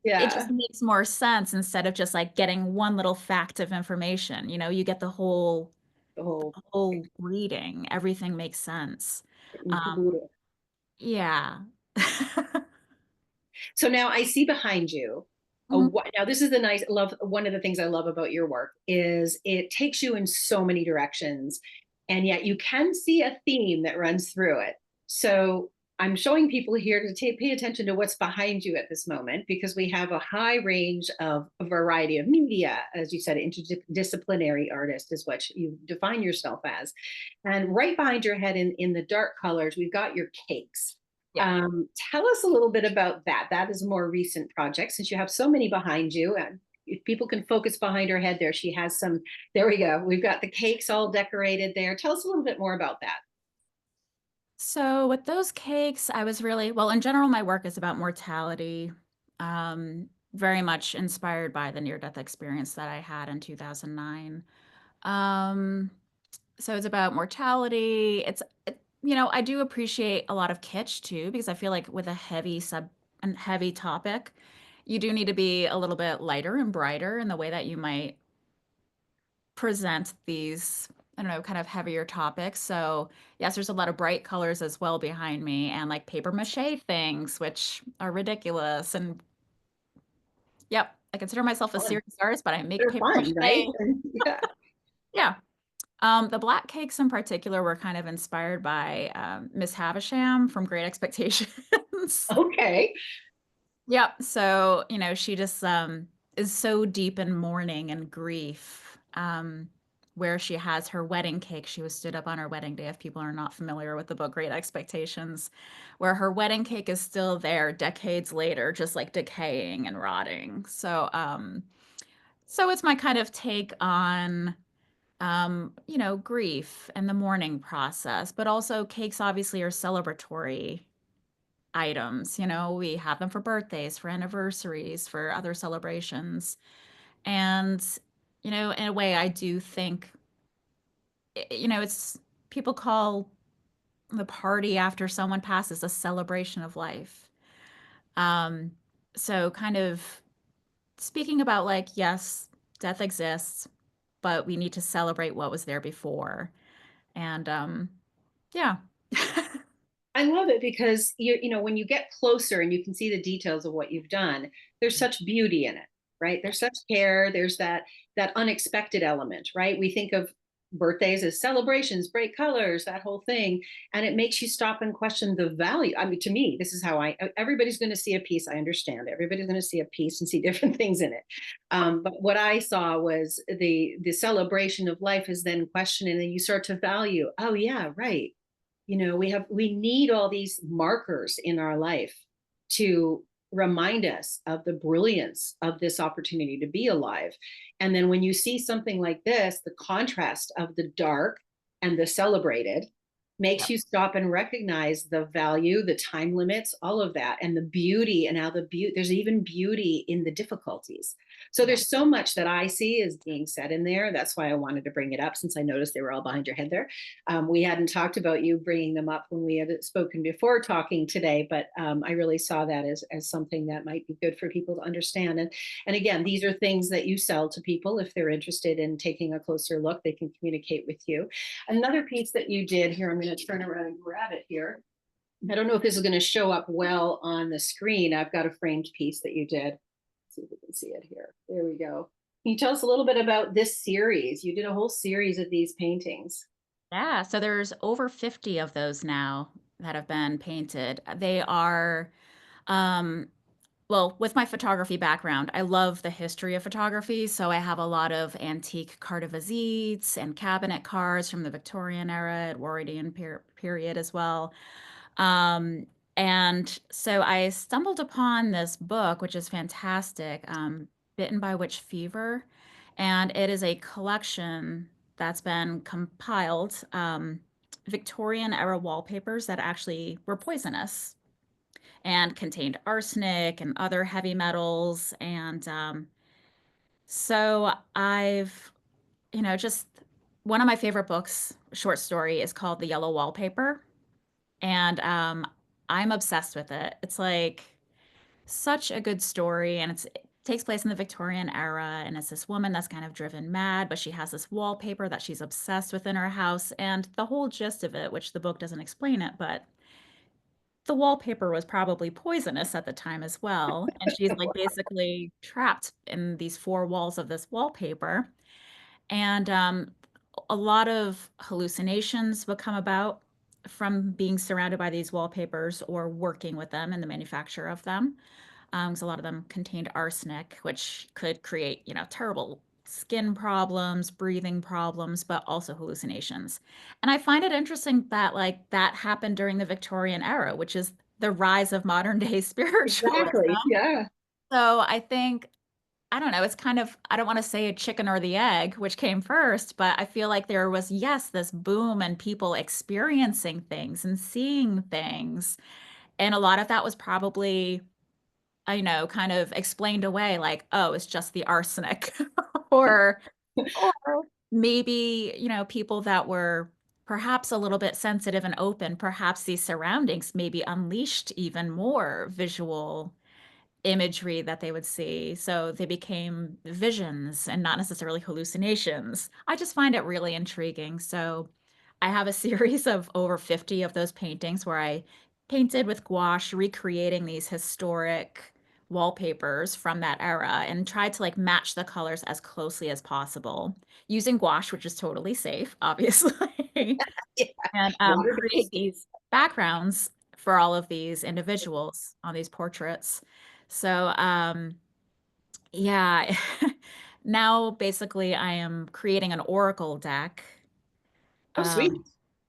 it just Yeah. makes more sense instead of just like getting one little fact of information. You get the whole The whole whole reading. Everything makes sense. and Um, caboodle. yeah. So now I see behind you. Mhm. Now this is the nice love. One of the things I love about your work is it takes you in so many directions, and yet you can see a theme that runs through it. So I'm showing people here to pay attention to what's behind you at this moment, because we have a high range of a variety of media. As you said, interdisciplinary artist is what you define yourself as. And right behind your head in the dark colors, we've got your cakes. Yeah. Tell us a little bit about that. That is a more recent project, since you have so many behind you. And if people can focus behind her head there, she has some. There we go. We've got the cakes all decorated there. Tell us a little bit more about that. So with those cakes, I was really, well, in general, my work is about mortality, very much inspired by the near-death experience that I had in 2009. Um, so it's about mortality. I do appreciate a lot of kitsch too, because I feel like with a and heavy topic, you do need to be a little bit lighter and brighter in the way that you might present these I don't know, kind of heavier topics. So yes, there's a lot of bright colors as well behind me and like paper mache things, which are ridiculous. And yep, I consider myself a Fun. serious artist, but I make They're paper fun, right? mache. And yeah. Yeah. The black cakes in particular were kind of inspired by Miss Havisham from Great Expectations. Okay. Yep. So, she just is so deep in mourning and grief. Where she has her wedding cake. She was stood up on her wedding day, if people are not familiar with the book Great Expectations, where her wedding cake is still there decades later, just like decaying and rotting. So it's my kind of take on grief and the mourning process, but also cakes obviously are celebratory items. We have them for birthdays, for anniversaries, for other celebrations. And, in a way, I do think, it's people call the party after someone passes a celebration of life. Um, so kind of speaking about like, yes, death exists, but we need to celebrate what was there before. And yeah. I love it because when you get closer and you can see the details of what you've done, there's such beauty in it, right? There's such care. There's that unexpected element, right? We think of birthdays as celebrations, bright colors, that whole thing, and it makes you stop and question the value. I mean, to me, this is how everybody's going to see a piece. I understand everybody's going to see a piece and see different things in it. But what I saw was the celebration of life is then questioned, and then you start to value. Oh yeah, right, we need all these markers in our life to remind us of the brilliance of this opportunity to be alive. And then when you see something like this, the contrast of the dark and the celebrated makes Yep. you stop and recognize the value, the time limits, all of that, and the beauty, and how there's even beauty in the difficulties. So Yeah. there's so much that I see is being said in there. That's why I wanted to bring it up, since I noticed they were all behind your head there. We hadn't talked about you bringing them up when we had spoken before talking today, but I really saw that as something that might be good for people to understand. And again, these are things that you sell to people. If they're interested in taking a closer look, they can communicate with you. Another piece that you did here, I'm going to turn around and grab it here. I don't know if this is going to show up well on the screen. I've got a framed piece that you did. Let's see if we can see it here. There we go. Can you tell us a little bit about this series? You did a whole series of these paintings. Yeah, so there's over 50 of those now that have been painted. They are, um, well, with my photography background, I love the history of photography. So I have a lot of antique carte de visites and cabinet cards from the Victorian era, Edwardian period as well. Um, and so I stumbled upon this book, which is fantastic, Bitten by Witch Fever. And it is a collection that's been compiled, Victorian era wallpapers that actually were poisonous and contained arsenic and other heavy metals. And so I've, just one of my favorite books, short story, is called The Yellow Wallpaper. And I'm obsessed with it. It's like such a good story, and it takes place in the Victorian era, and it's this woman that's kind of driven mad, but she has this wallpaper that she's obsessed with in her house, and the whole gist of it, which the book doesn't explain it, but the wallpaper was probably poisonous at the time as well, and she's like basically trapped in these four walls of this wallpaper. And a lot of hallucinations would come about from being surrounded by these wallpapers or working with them in the manufacture of them. Because a lot of them contained arsenic, which could create, terrible skin problems, breathing problems, but also hallucinations. And I find it interesting that like that happened during the Victorian era, which is the rise of modern day spiritualism. Exactly. Yeah. So I think I don't know, it's kind of, I don't want to say a chicken or the egg, which came first, but I feel like there was, yes, this boom and people experiencing things and seeing things. And a lot of that was probably, kind of explained away like, oh, it's just the arsenic. or or maybe, people that were perhaps a little bit sensitive and open, perhaps these surroundings maybe unleashed even more visual imagery that they would see. So they became visions and not necessarily hallucinations. I just find it really intriguing. So I have a series of over 50 of those paintings where I painted with gouache, recreating these historic wallpapers from that era and tried to like match the colors as closely as possible using gouache, which is totally safe, obviously, Yeah, and water create based. these backgrounds for all of these individuals on these portraits. So, yeah, now basically I am creating an oracle deck. Oh, sweet. Um,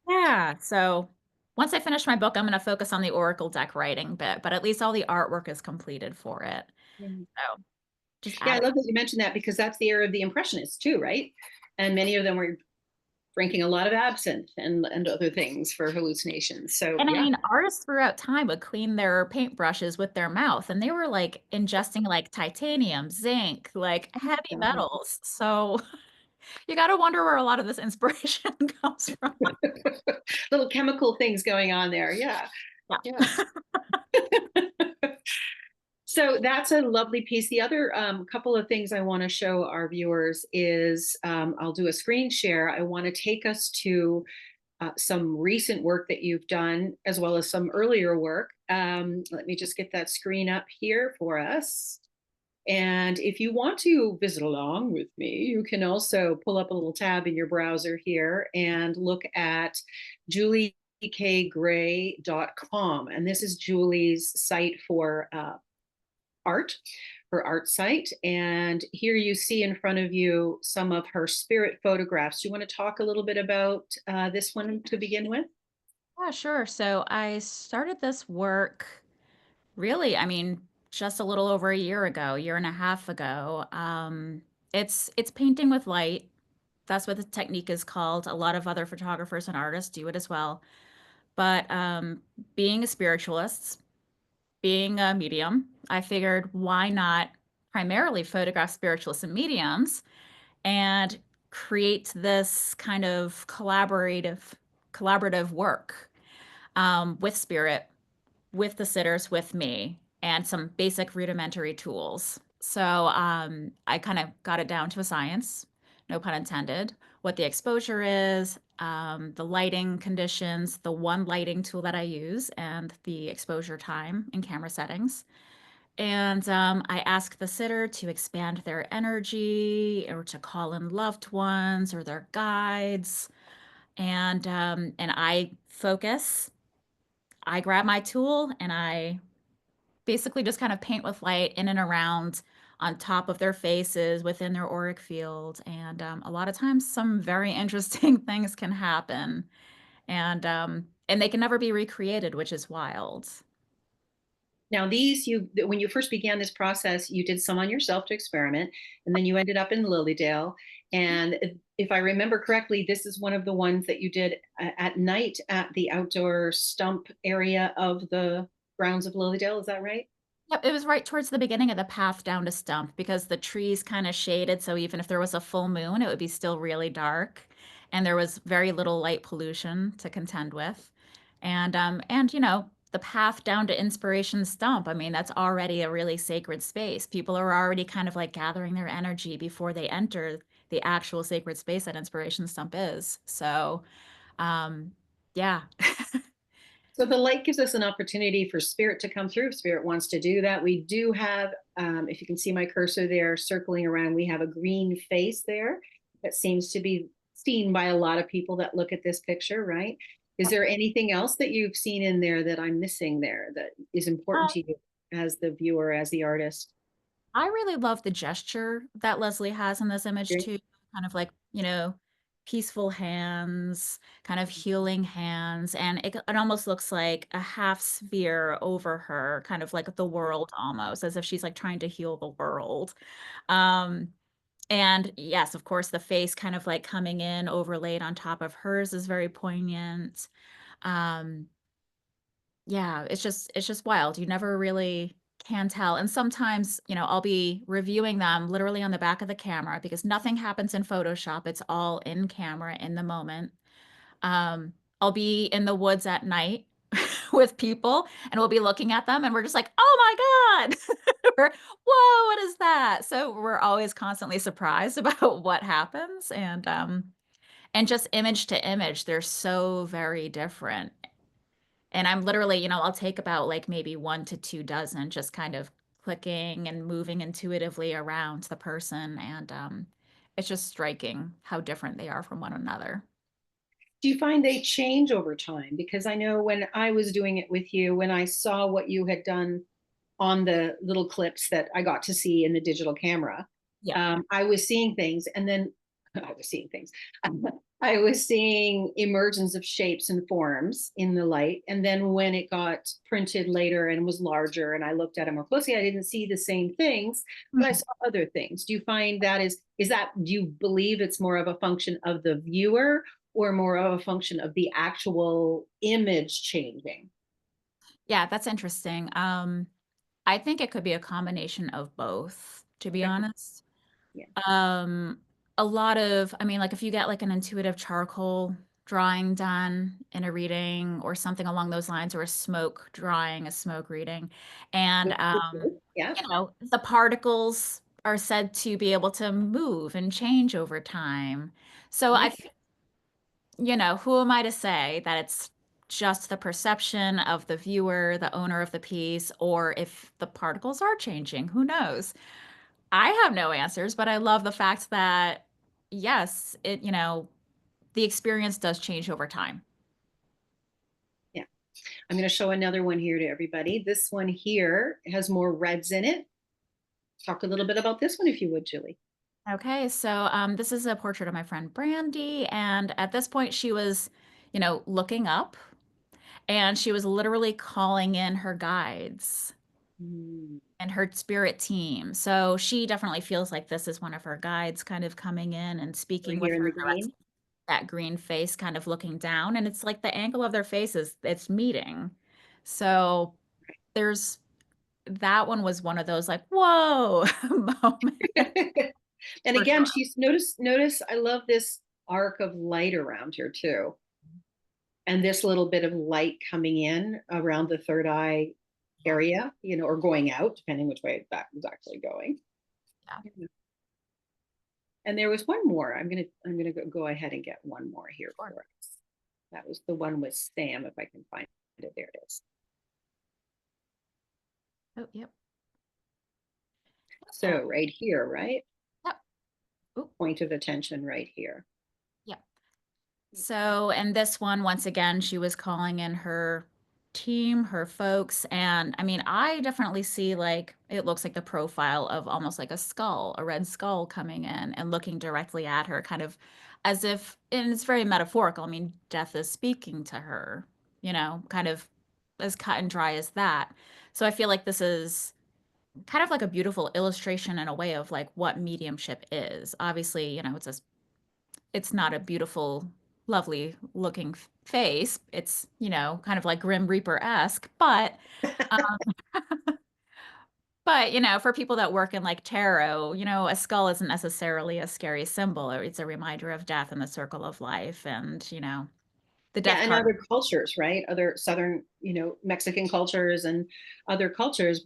yeah, so once I finish my book, I'm going to focus on the oracle deck writing bit, but at least all the artwork is completed for it. So just Yeah, I add it. love that you mentioned that because that's the era of the Impressionists too, right? And many of them were drinking a lot of absinthe and other things for hallucinations. So And I yeah. mean, artists throughout time would clean their paintbrushes with their mouth, and they were like ingesting like titanium, zinc, like heavy metals. So you got to wonder where a lot of this inspiration comes from. Little chemical things going on there. Yeah. Yeah. Yeah. So that's a lovely piece. The other couple of things I want to show our viewers is I'll do a screen share. I want to take us to some recent work that you've done, as well as some earlier work. Let me just get that screen up here for us. And if you want to visit along with me, you can also pull up a little tab in your browser here and look at juliekgray.com. And this is Julie's site for art, her art site. And here you see in front of you some of her spirit photographs. Do you want to talk a little bit about this one to begin with? Yeah, sure. So I started this work really, I mean, just a little over a year ago, year and a half ago. It's painting with light. That's what the technique is called. A lot of other photographers and artists do it as well. But being a spiritualist, being a medium, I figured why not primarily photograph spiritualists and mediums and create this kind of collaborative work with spirit, with the sitters, with me, and some basic rudimentary tools. So I kind of got it down to a science, no pun intended, what the exposure is, the lighting conditions, the one lighting tool that I use, and the exposure time and camera settings. And I ask the sitter to expand their energy or to call in loved ones or their guides. And I focus. I grab my tool and I basically just kind of paint with light in and around on top of their faces within their auric field. And a lot of times, some very interesting things can happen, and they can never be recreated, which is wild. Now, these you when you first began this process, you did some on yourself to experiment, and then you ended up in Lilydale. And if I remember correctly, this is one of the ones that you did at night at the outdoor stump area of the grounds of Lilydale. Is that right? Yep, it was right towards the beginning of the path down to Stump because the trees kind of shaded, so even if there was a full moon, it would be still really dark, and there was very little light pollution to contend with. And the path down to Inspiration Stump, I mean, that's already a really sacred space. People are already kind of like gathering their energy before they enter the actual sacred space that Inspiration Stump is. So, um, yeah. So the light gives us an opportunity for spirit to come through. If spirit wants to do that. We do have, if you can see my cursor there circling around, we have a green face there that seems to be seen by a lot of people that look at this picture, right? Is there anything else that you've seen in there that I'm missing there that is important to you as the viewer, as the artist? I really love the gesture that Leslie has in this image Okay. too, kind of like, peaceful hands, kind of healing hands, and it almost looks like a half sphere over her, kind of like the world almost, as if she's like trying to heal the world. Um, and yes, of course, the face kind of like coming in overlaid on top of hers is very poignant. Um, yeah, it's just wild. You never really can tell. And sometimes, I'll be reviewing them literally on the back of the camera because nothing happens in Photoshop. It's all in camera in the moment. I'll be in the woods at night with people, and we'll be looking at them and we're just like, oh my God, or whoa, what is that? So we're always constantly surprised about what happens. And just image to image, they're so very different. And I'm literally, I'll take about like maybe 1 to 2 dozen just kind of clicking and moving intuitively around the person. And it's just striking how different they are from one another. Do you find they change over time? Because I know when I was doing it with you, when I saw what you had done on the little clips that I got to see in the digital camera, Yeah. I was seeing things, and then I was seeing things. I was seeing emergence of shapes and forms in the light. And then when it got printed later and was larger and I looked at it more closely, I didn't see the same things, but I Mhm. saw other things. Do you find that is that, do you believe it's more of a function of the viewer or more of a function of the actual image changing? Yeah, that's interesting. I think it could be a combination of both, to be Okay. honest. Yeah. Um, a lot of, I mean, like if you get like an intuitive charcoal drawing done in a reading or something along those lines, or a smoke drawing, a smoke reading, and Yeah. the particles are said to be able to move and change over time. So Right. who am I to say that it's just the perception of the viewer, the owner of the piece, or if the particles are changing? Who knows? I have no answers, but I love the fact that, yes, the experience does change over time. Yeah. I'm going to show another one here to everybody. This one here has more reds in it. Talk a little bit about this one, if you would, Julie. Okay, so this is a portrait of my friend Brandy, and at this point she was, looking up, and she was literally calling in her guides Mm. and her spirit team. So she definitely feels like this is one of her guides kind of coming in and We're speaking with here in her the directly. green. That green face kind of looking down, and it's like the angle of their faces, it's meeting. So there's that one was one of those like, whoa moments And for again, sure. she's notice I love this arc of light around here too. And this little bit of light coming in around the third eye Yeah. area, or going out, depending which way that was actually going. Yeah. And there was one more. I'm gonna go ahead and get one more here Sure. for us. That was the one with Sam, if I can find it. There it is. Oh, yep. So, So right here, right? yep. Oop, Point of attention right here. yep. So, and this one, once again, she was calling in her team, her folks. And I mean, I definitely see like it looks like the profile of almost like a skull, a red skull coming in and looking directly at her, kind of as if, and it's very metaphorical. I mean, death is speaking to her, kind of as cut and dry as that. So I feel like this is kind of like a beautiful illustration in a way of like what mediumship is. Obviously, it's not a beautiful, lovely looking face. It's, kind of like Grim Reaper-esque, but for people that work in like tarot, a skull isn't necessarily a scary symbol. It's a reminder of death and the circle of life and, the Yeah, death and card. other cultures, right? Other Southern, Mexican cultures and other cultures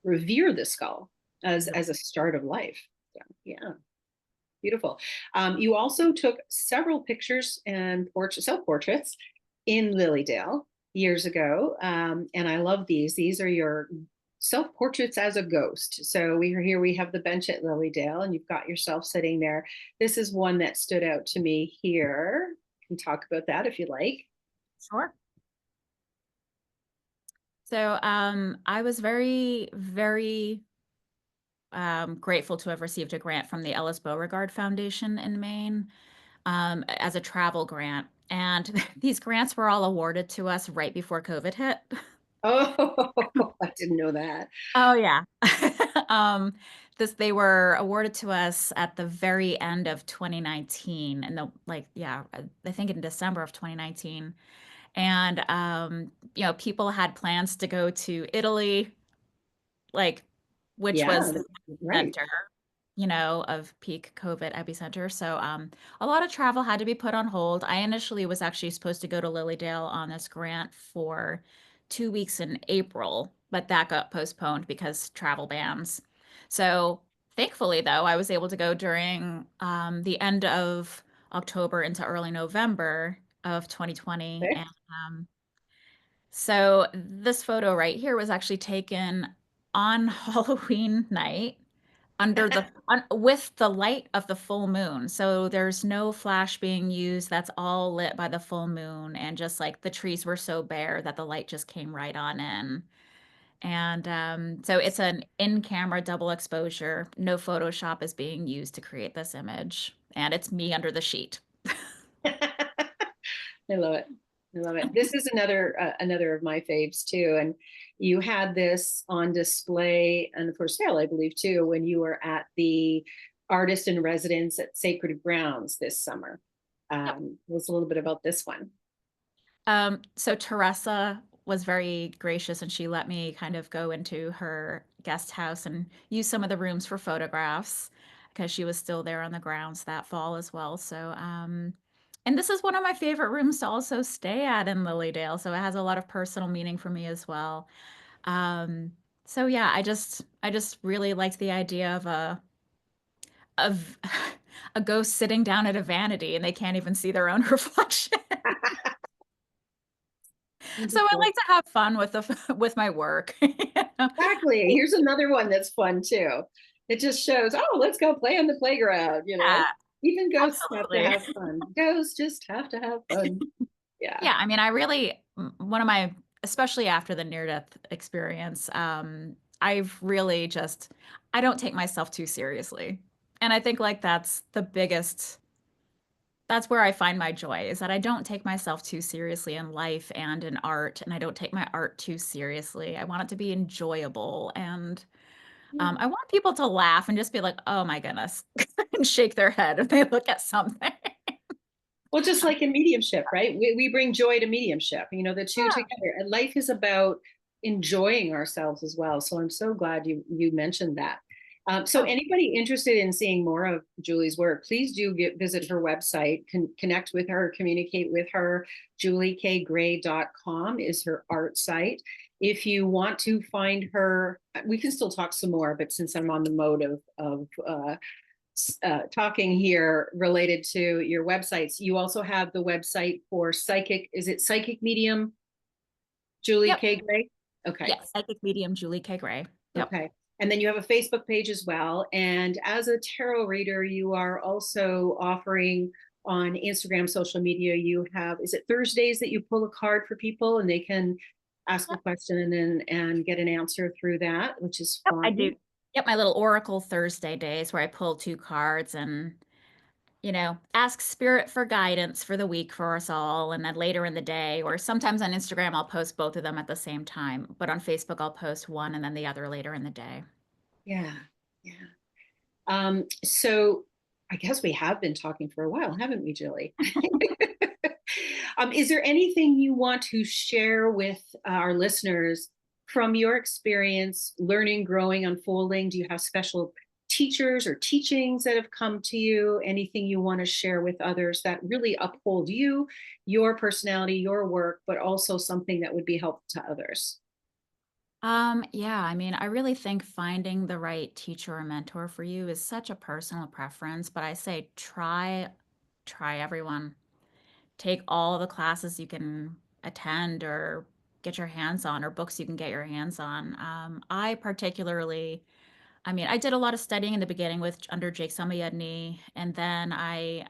revere the skull as a start of life. So, yeah, beautiful. You also took several pictures and self portraits in Lilydale years ago, and I love these. These are your self portraits as a ghost. So we are here. We have the bench at Lilydale, and you've got yourself sitting there. This is one that stood out to me here. We can talk about that if you like. Sure. So, I was very, very grateful to have received a grant from the Ellis Beauregard Foundation in Maine, as a travel grant. And these grants were all awarded to us right before COVID hit. Oh, I didn't know that. Oh yeah. They were awarded to us at the very end of 2019, and I think in December of 2019. And people had plans to go to Italy, like which Yeah, was the right. center. of peak COVID epicenter. So a lot of travel had to be put on hold. I initially was actually supposed to go to Lilydale on this grant for 2 weeks in April, but that got postponed because travel bans. So thankfully, though, I was able to go during the end of October into early November of 2020. Okay. And so this photo right here was actually taken on Halloween night with the light of the full moon. So there's no flash being used. That's all lit by the full moon. And just like the trees were so bare that the light just came right on in. And so it's an in-camera double exposure. No Photoshop is being used to create this image. And it's me under the sheet. I love it. I love it. This is another of my faves too. And you had this on display and for sale, I believe, too, when you were at the artist in residence at Sacred Grounds this summer. Yep. It was a little bit about this one. So Teresa was very gracious and she let me kind of go into her guest house and use some of the rooms for photographs because she was still there on the grounds that fall as well. So, and this is one of my favorite rooms to also stay at in Lilydale. So it has a lot of personal meaning for me as well. Um, so yeah, I just really liked the idea of a ghost sitting down at a vanity and they can't even see their own reflection. So I Wonderful. like to have fun with the with my work. Exactly. Here's another one that's fun too. It just shows, oh, let's go play on the playground, you know. Yeah, Even ghosts have to absolutely. have fun. Ghosts just have to have fun. Yeah. Yeah, I mean, I really one of my especially after the near-death experience, I've really just I don't take myself too seriously. And I think like that's where I find my joy is that I don't take myself too seriously in life and in art, and I don't take my art too seriously. I want it to be enjoyable and I want people to laugh and just be like, "Oh my goodness," and shake their head if they look at something. Well, just like in mediumship, right? We bring joy to mediumship, you know, the two Yeah. together. And life is about enjoying ourselves as well. So I'm so glad you mentioned that. So Oh, anybody interested in seeing more of Julie's work, please do visit her website, connect with her, communicate with her. juliekgray.com is her art site. If you want to find her, we can still talk some more, but since I'm on the mode of talking here related to your websites, you also have the website for psychic. Is it psychic medium Julie yep. K. Gray? Okay. Yes, psychic medium Julie K. Gray. Yep. Okay. And then you have a Facebook page as well. And as a tarot reader, you are also offering on Instagram, social media. You have, is it Thursdays that you pull a card for people and they can ask a Yep. question and get an answer through that, which is Yep, I fun. do. Yep, my little Oracle Thursday days where I pull two cards and, ask spirit for guidance for the week for us all. And then later in the day, or sometimes on Instagram, I'll post both of them at the same time. But on Facebook, I'll post one and then the other later in the day. Yeah. Yeah. So I guess we have been talking for a while, haven't we, Julie? Is there anything you want to share with our listeners from your experience, learning, growing, unfolding? Do you have special teachers or teachings that have come to you? Anything you want to share with others that really uphold you, your personality, your work, but also something that would be helpful to others? Yeah, I mean, I really think finding the right teacher or mentor for you is such a personal preference, but I say try everyone. Take all the classes you can attend or get your hands on or books you can get your hands on. I particularly, I mean, I did a lot of studying in the beginning with under Jake Samayedny, and then I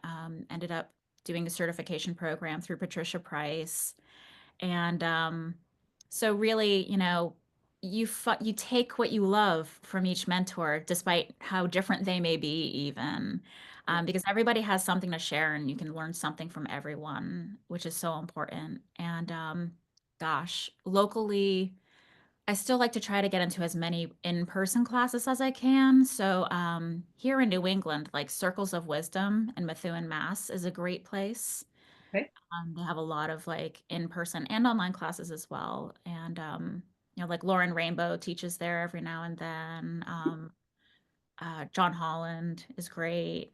ended up doing a certification program through Patricia Price. And so really, you take what you love from each mentor, despite how different they may be, even because everybody has something to share, and you can learn something from everyone, which is so important. And gosh, locally, I still like to try to get into as many in-person classes as I can. So here in New England, like Circles of Wisdom in Methuen, Mass, is a great place. Okay. They have a lot of like in-person and online classes as well. And like Lauren Rainbow teaches there every now and then. John Holland is great.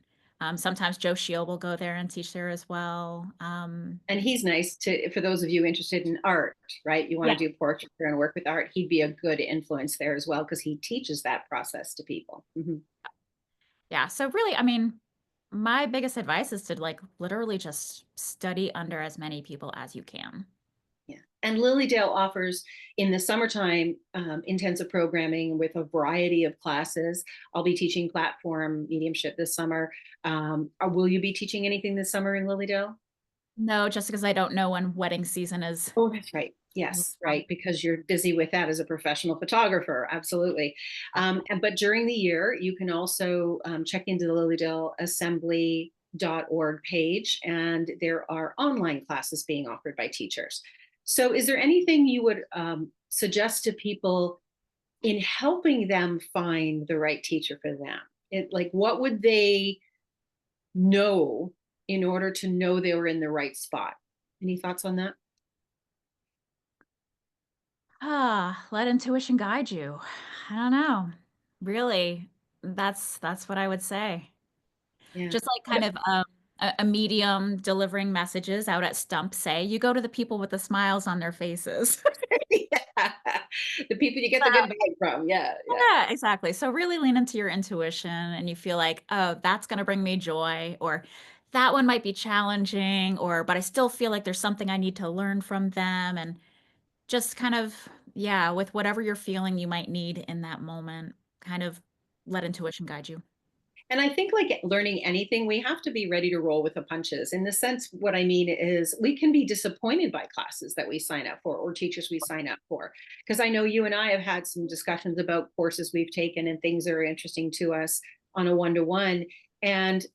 Sometimes Joe Shield will go there and teach there as well. And he's nice for those of you interested in art, right? You want Yeah. to do portraiture and work with art. He'd be a good influence there as well because he teaches that process to people. Yeah. So really, I mean, my biggest advice is to like literally just study under as many people as you can. Yeah. And Lilydale offers in the summertime intensive programming with a variety of classes. I'll be teaching platform mediumship this summer. Will you be teaching anything this summer in Lilydale? No, just because I don't know when wedding season is. Oh, that's right. Yes, right. Because you're busy with that as a professional photographer. Absolutely. But during the year, you can also check into the Lilydale Assembly.org page, and there are online classes being offered by teachers. So, is there anything you would suggest to people in helping them find the right teacher for them? Like, what would they know in order to know they were in the right spot? Any thoughts on that? Let intuition guide you. I don't know. Really, that's what I would say. Yeah. Just like kind of a medium delivering messages out at stump say, you go to the people with the smiles on their faces. Yeah. The people you get the good vibe from. Yeah, yeah. Yeah, exactly. So really lean into your intuition and you feel like, oh, that's going to bring me joy, or that one might be challenging, or but I still feel like there's something I need to learn from them. And just kind of, yeah, with whatever you're feeling you might need in that moment, kind of let intuition guide you. And I think, like learning anything, we have to be ready to roll with the punches. In the sense, what I mean is we can be disappointed by classes that we sign up for or teachers we sign up for. Because I know you and I have had some discussions about courses we've taken and things that are interesting to us on a one-to-one. And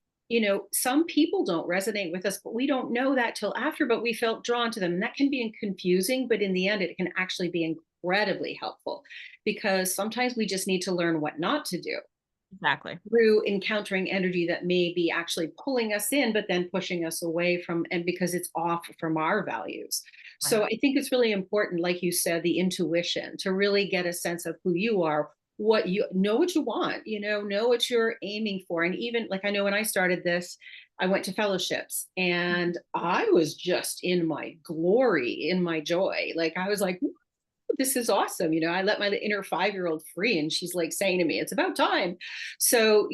some people don't resonate with us, but we don't know that till after, but we felt drawn to them. And that can be confusing, but in the end, it can actually be incredibly helpful because sometimes we just need to learn what not to do Exactly. through encountering energy that may be actually pulling us in, but then pushing us away from, and because it's off from our values. Right. So I think it's really important, like you said, the intuition to really get a sense of who you are, what you know, what you want, know what you're aiming for. And even like I know when I started this, I went to fellowships and I was just in my glory, in my joy. Like I was like, this is awesome. I let my inner 5-year-old free and she's like saying to me, it's about time. So,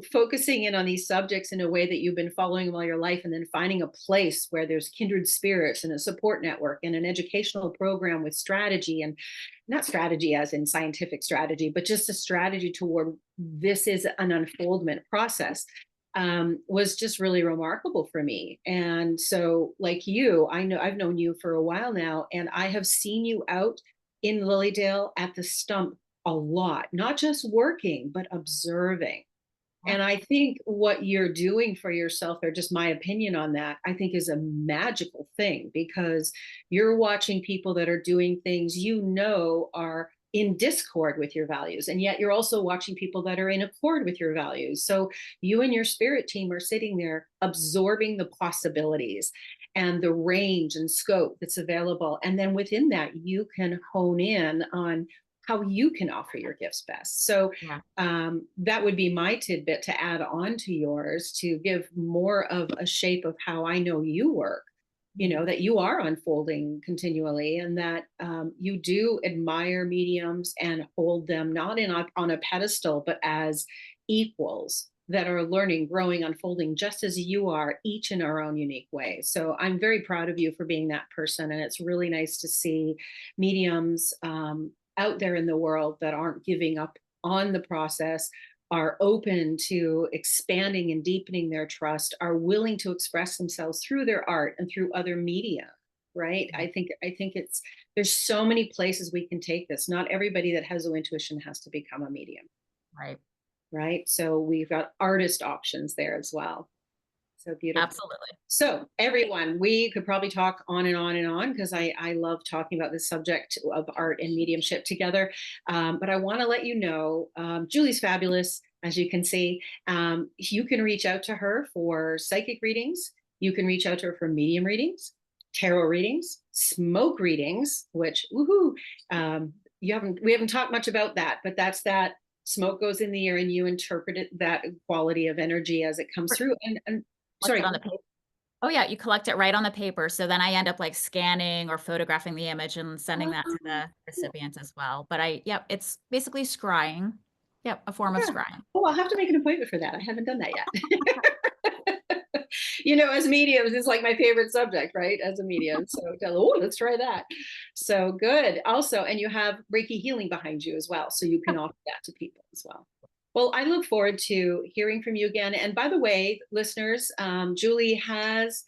focusing in on these subjects in a way that you've been following them all your life and then finding a place where there's kindred spirits and a support network and an educational program with strategy, and not strategy as in scientific strategy, but just a strategy toward this is an unfoldment process. Was just really remarkable for me. And so, like you, I know I've known you for a while now, and I have seen you out in Lilydale at the stump a lot, not just working, but observing. Yeah. And I think what you're doing for yourself, or just my opinion on that, I think is a magical thing because you're watching people that are doing things are in discord with your values. And yet you're also watching people that are in accord with your values. So you and your spirit team are sitting there absorbing the possibilities and the range and scope that's available. And then within that, you can hone in on how you can offer your gifts best. So Yeah. that would be my tidbit to add on to yours to give more of a shape of how I know you work. That you are unfolding continually and that you do admire mediums and hold them not on a pedestal, but as equals that are learning, growing, unfolding just as you are, each in our own unique way. So I'm very proud of you for being that person. And it's really nice to see mediums out there in the world that aren't giving up on the process, are open to expanding and deepening their trust, are willing to express themselves through their art and through other media. Right. I think there's so many places we can take this. Not everybody that has low intuition has to become a medium. Right. Right. So we've got artist options there as well. So beautiful. Absolutely. So everyone, we could probably talk on and on and on because I love talking about this subject of art and mediumship together. But I want to let you know, Julie's fabulous, as you can see. You can reach out to her for psychic readings. You can reach out to her for medium readings, tarot readings, smoke readings, which woohoo, we haven't talked much about that, but that's that smoke goes in the air and you interpret it, that quality of energy as it comes through. And Collect sorry. it on the paper. Oh yeah, you collect it right on the paper. So then I end up like scanning or photographing the image and sending that to the recipient as well. But yep, it's basically scrying. Yep, a form of Yeah. scrying. Oh, I'll have to make an appointment for that. I haven't done that yet. As mediums, it's like my favorite subject, right? As a medium. So, oh, let's try that. So good. Also, and you have Reiki healing behind you as well. So you can offer that to people as well. Well, I look forward to hearing from you again. And by the way, listeners, Julie has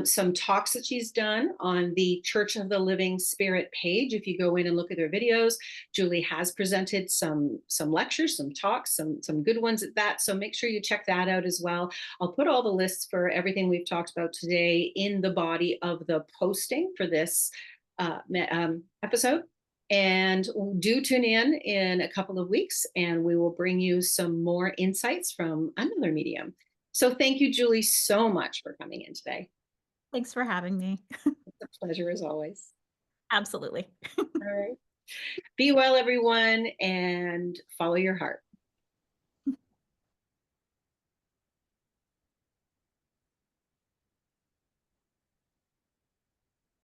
some talks that she's done on the Church of the Living Spirit page. If you go in and look at their videos, Julie has presented some lectures, some talks, some good ones at that. So make sure you check that out as well. I'll put all the lists for everything we've talked about today in the body of the posting for this episode. And do tune in a couple of weeks, and we will bring you some more insights from another medium. So thank you, Julie, so much for coming in today. Thanks for having me. It's a pleasure as always. Absolutely. All right. Be well, everyone, and follow your heart.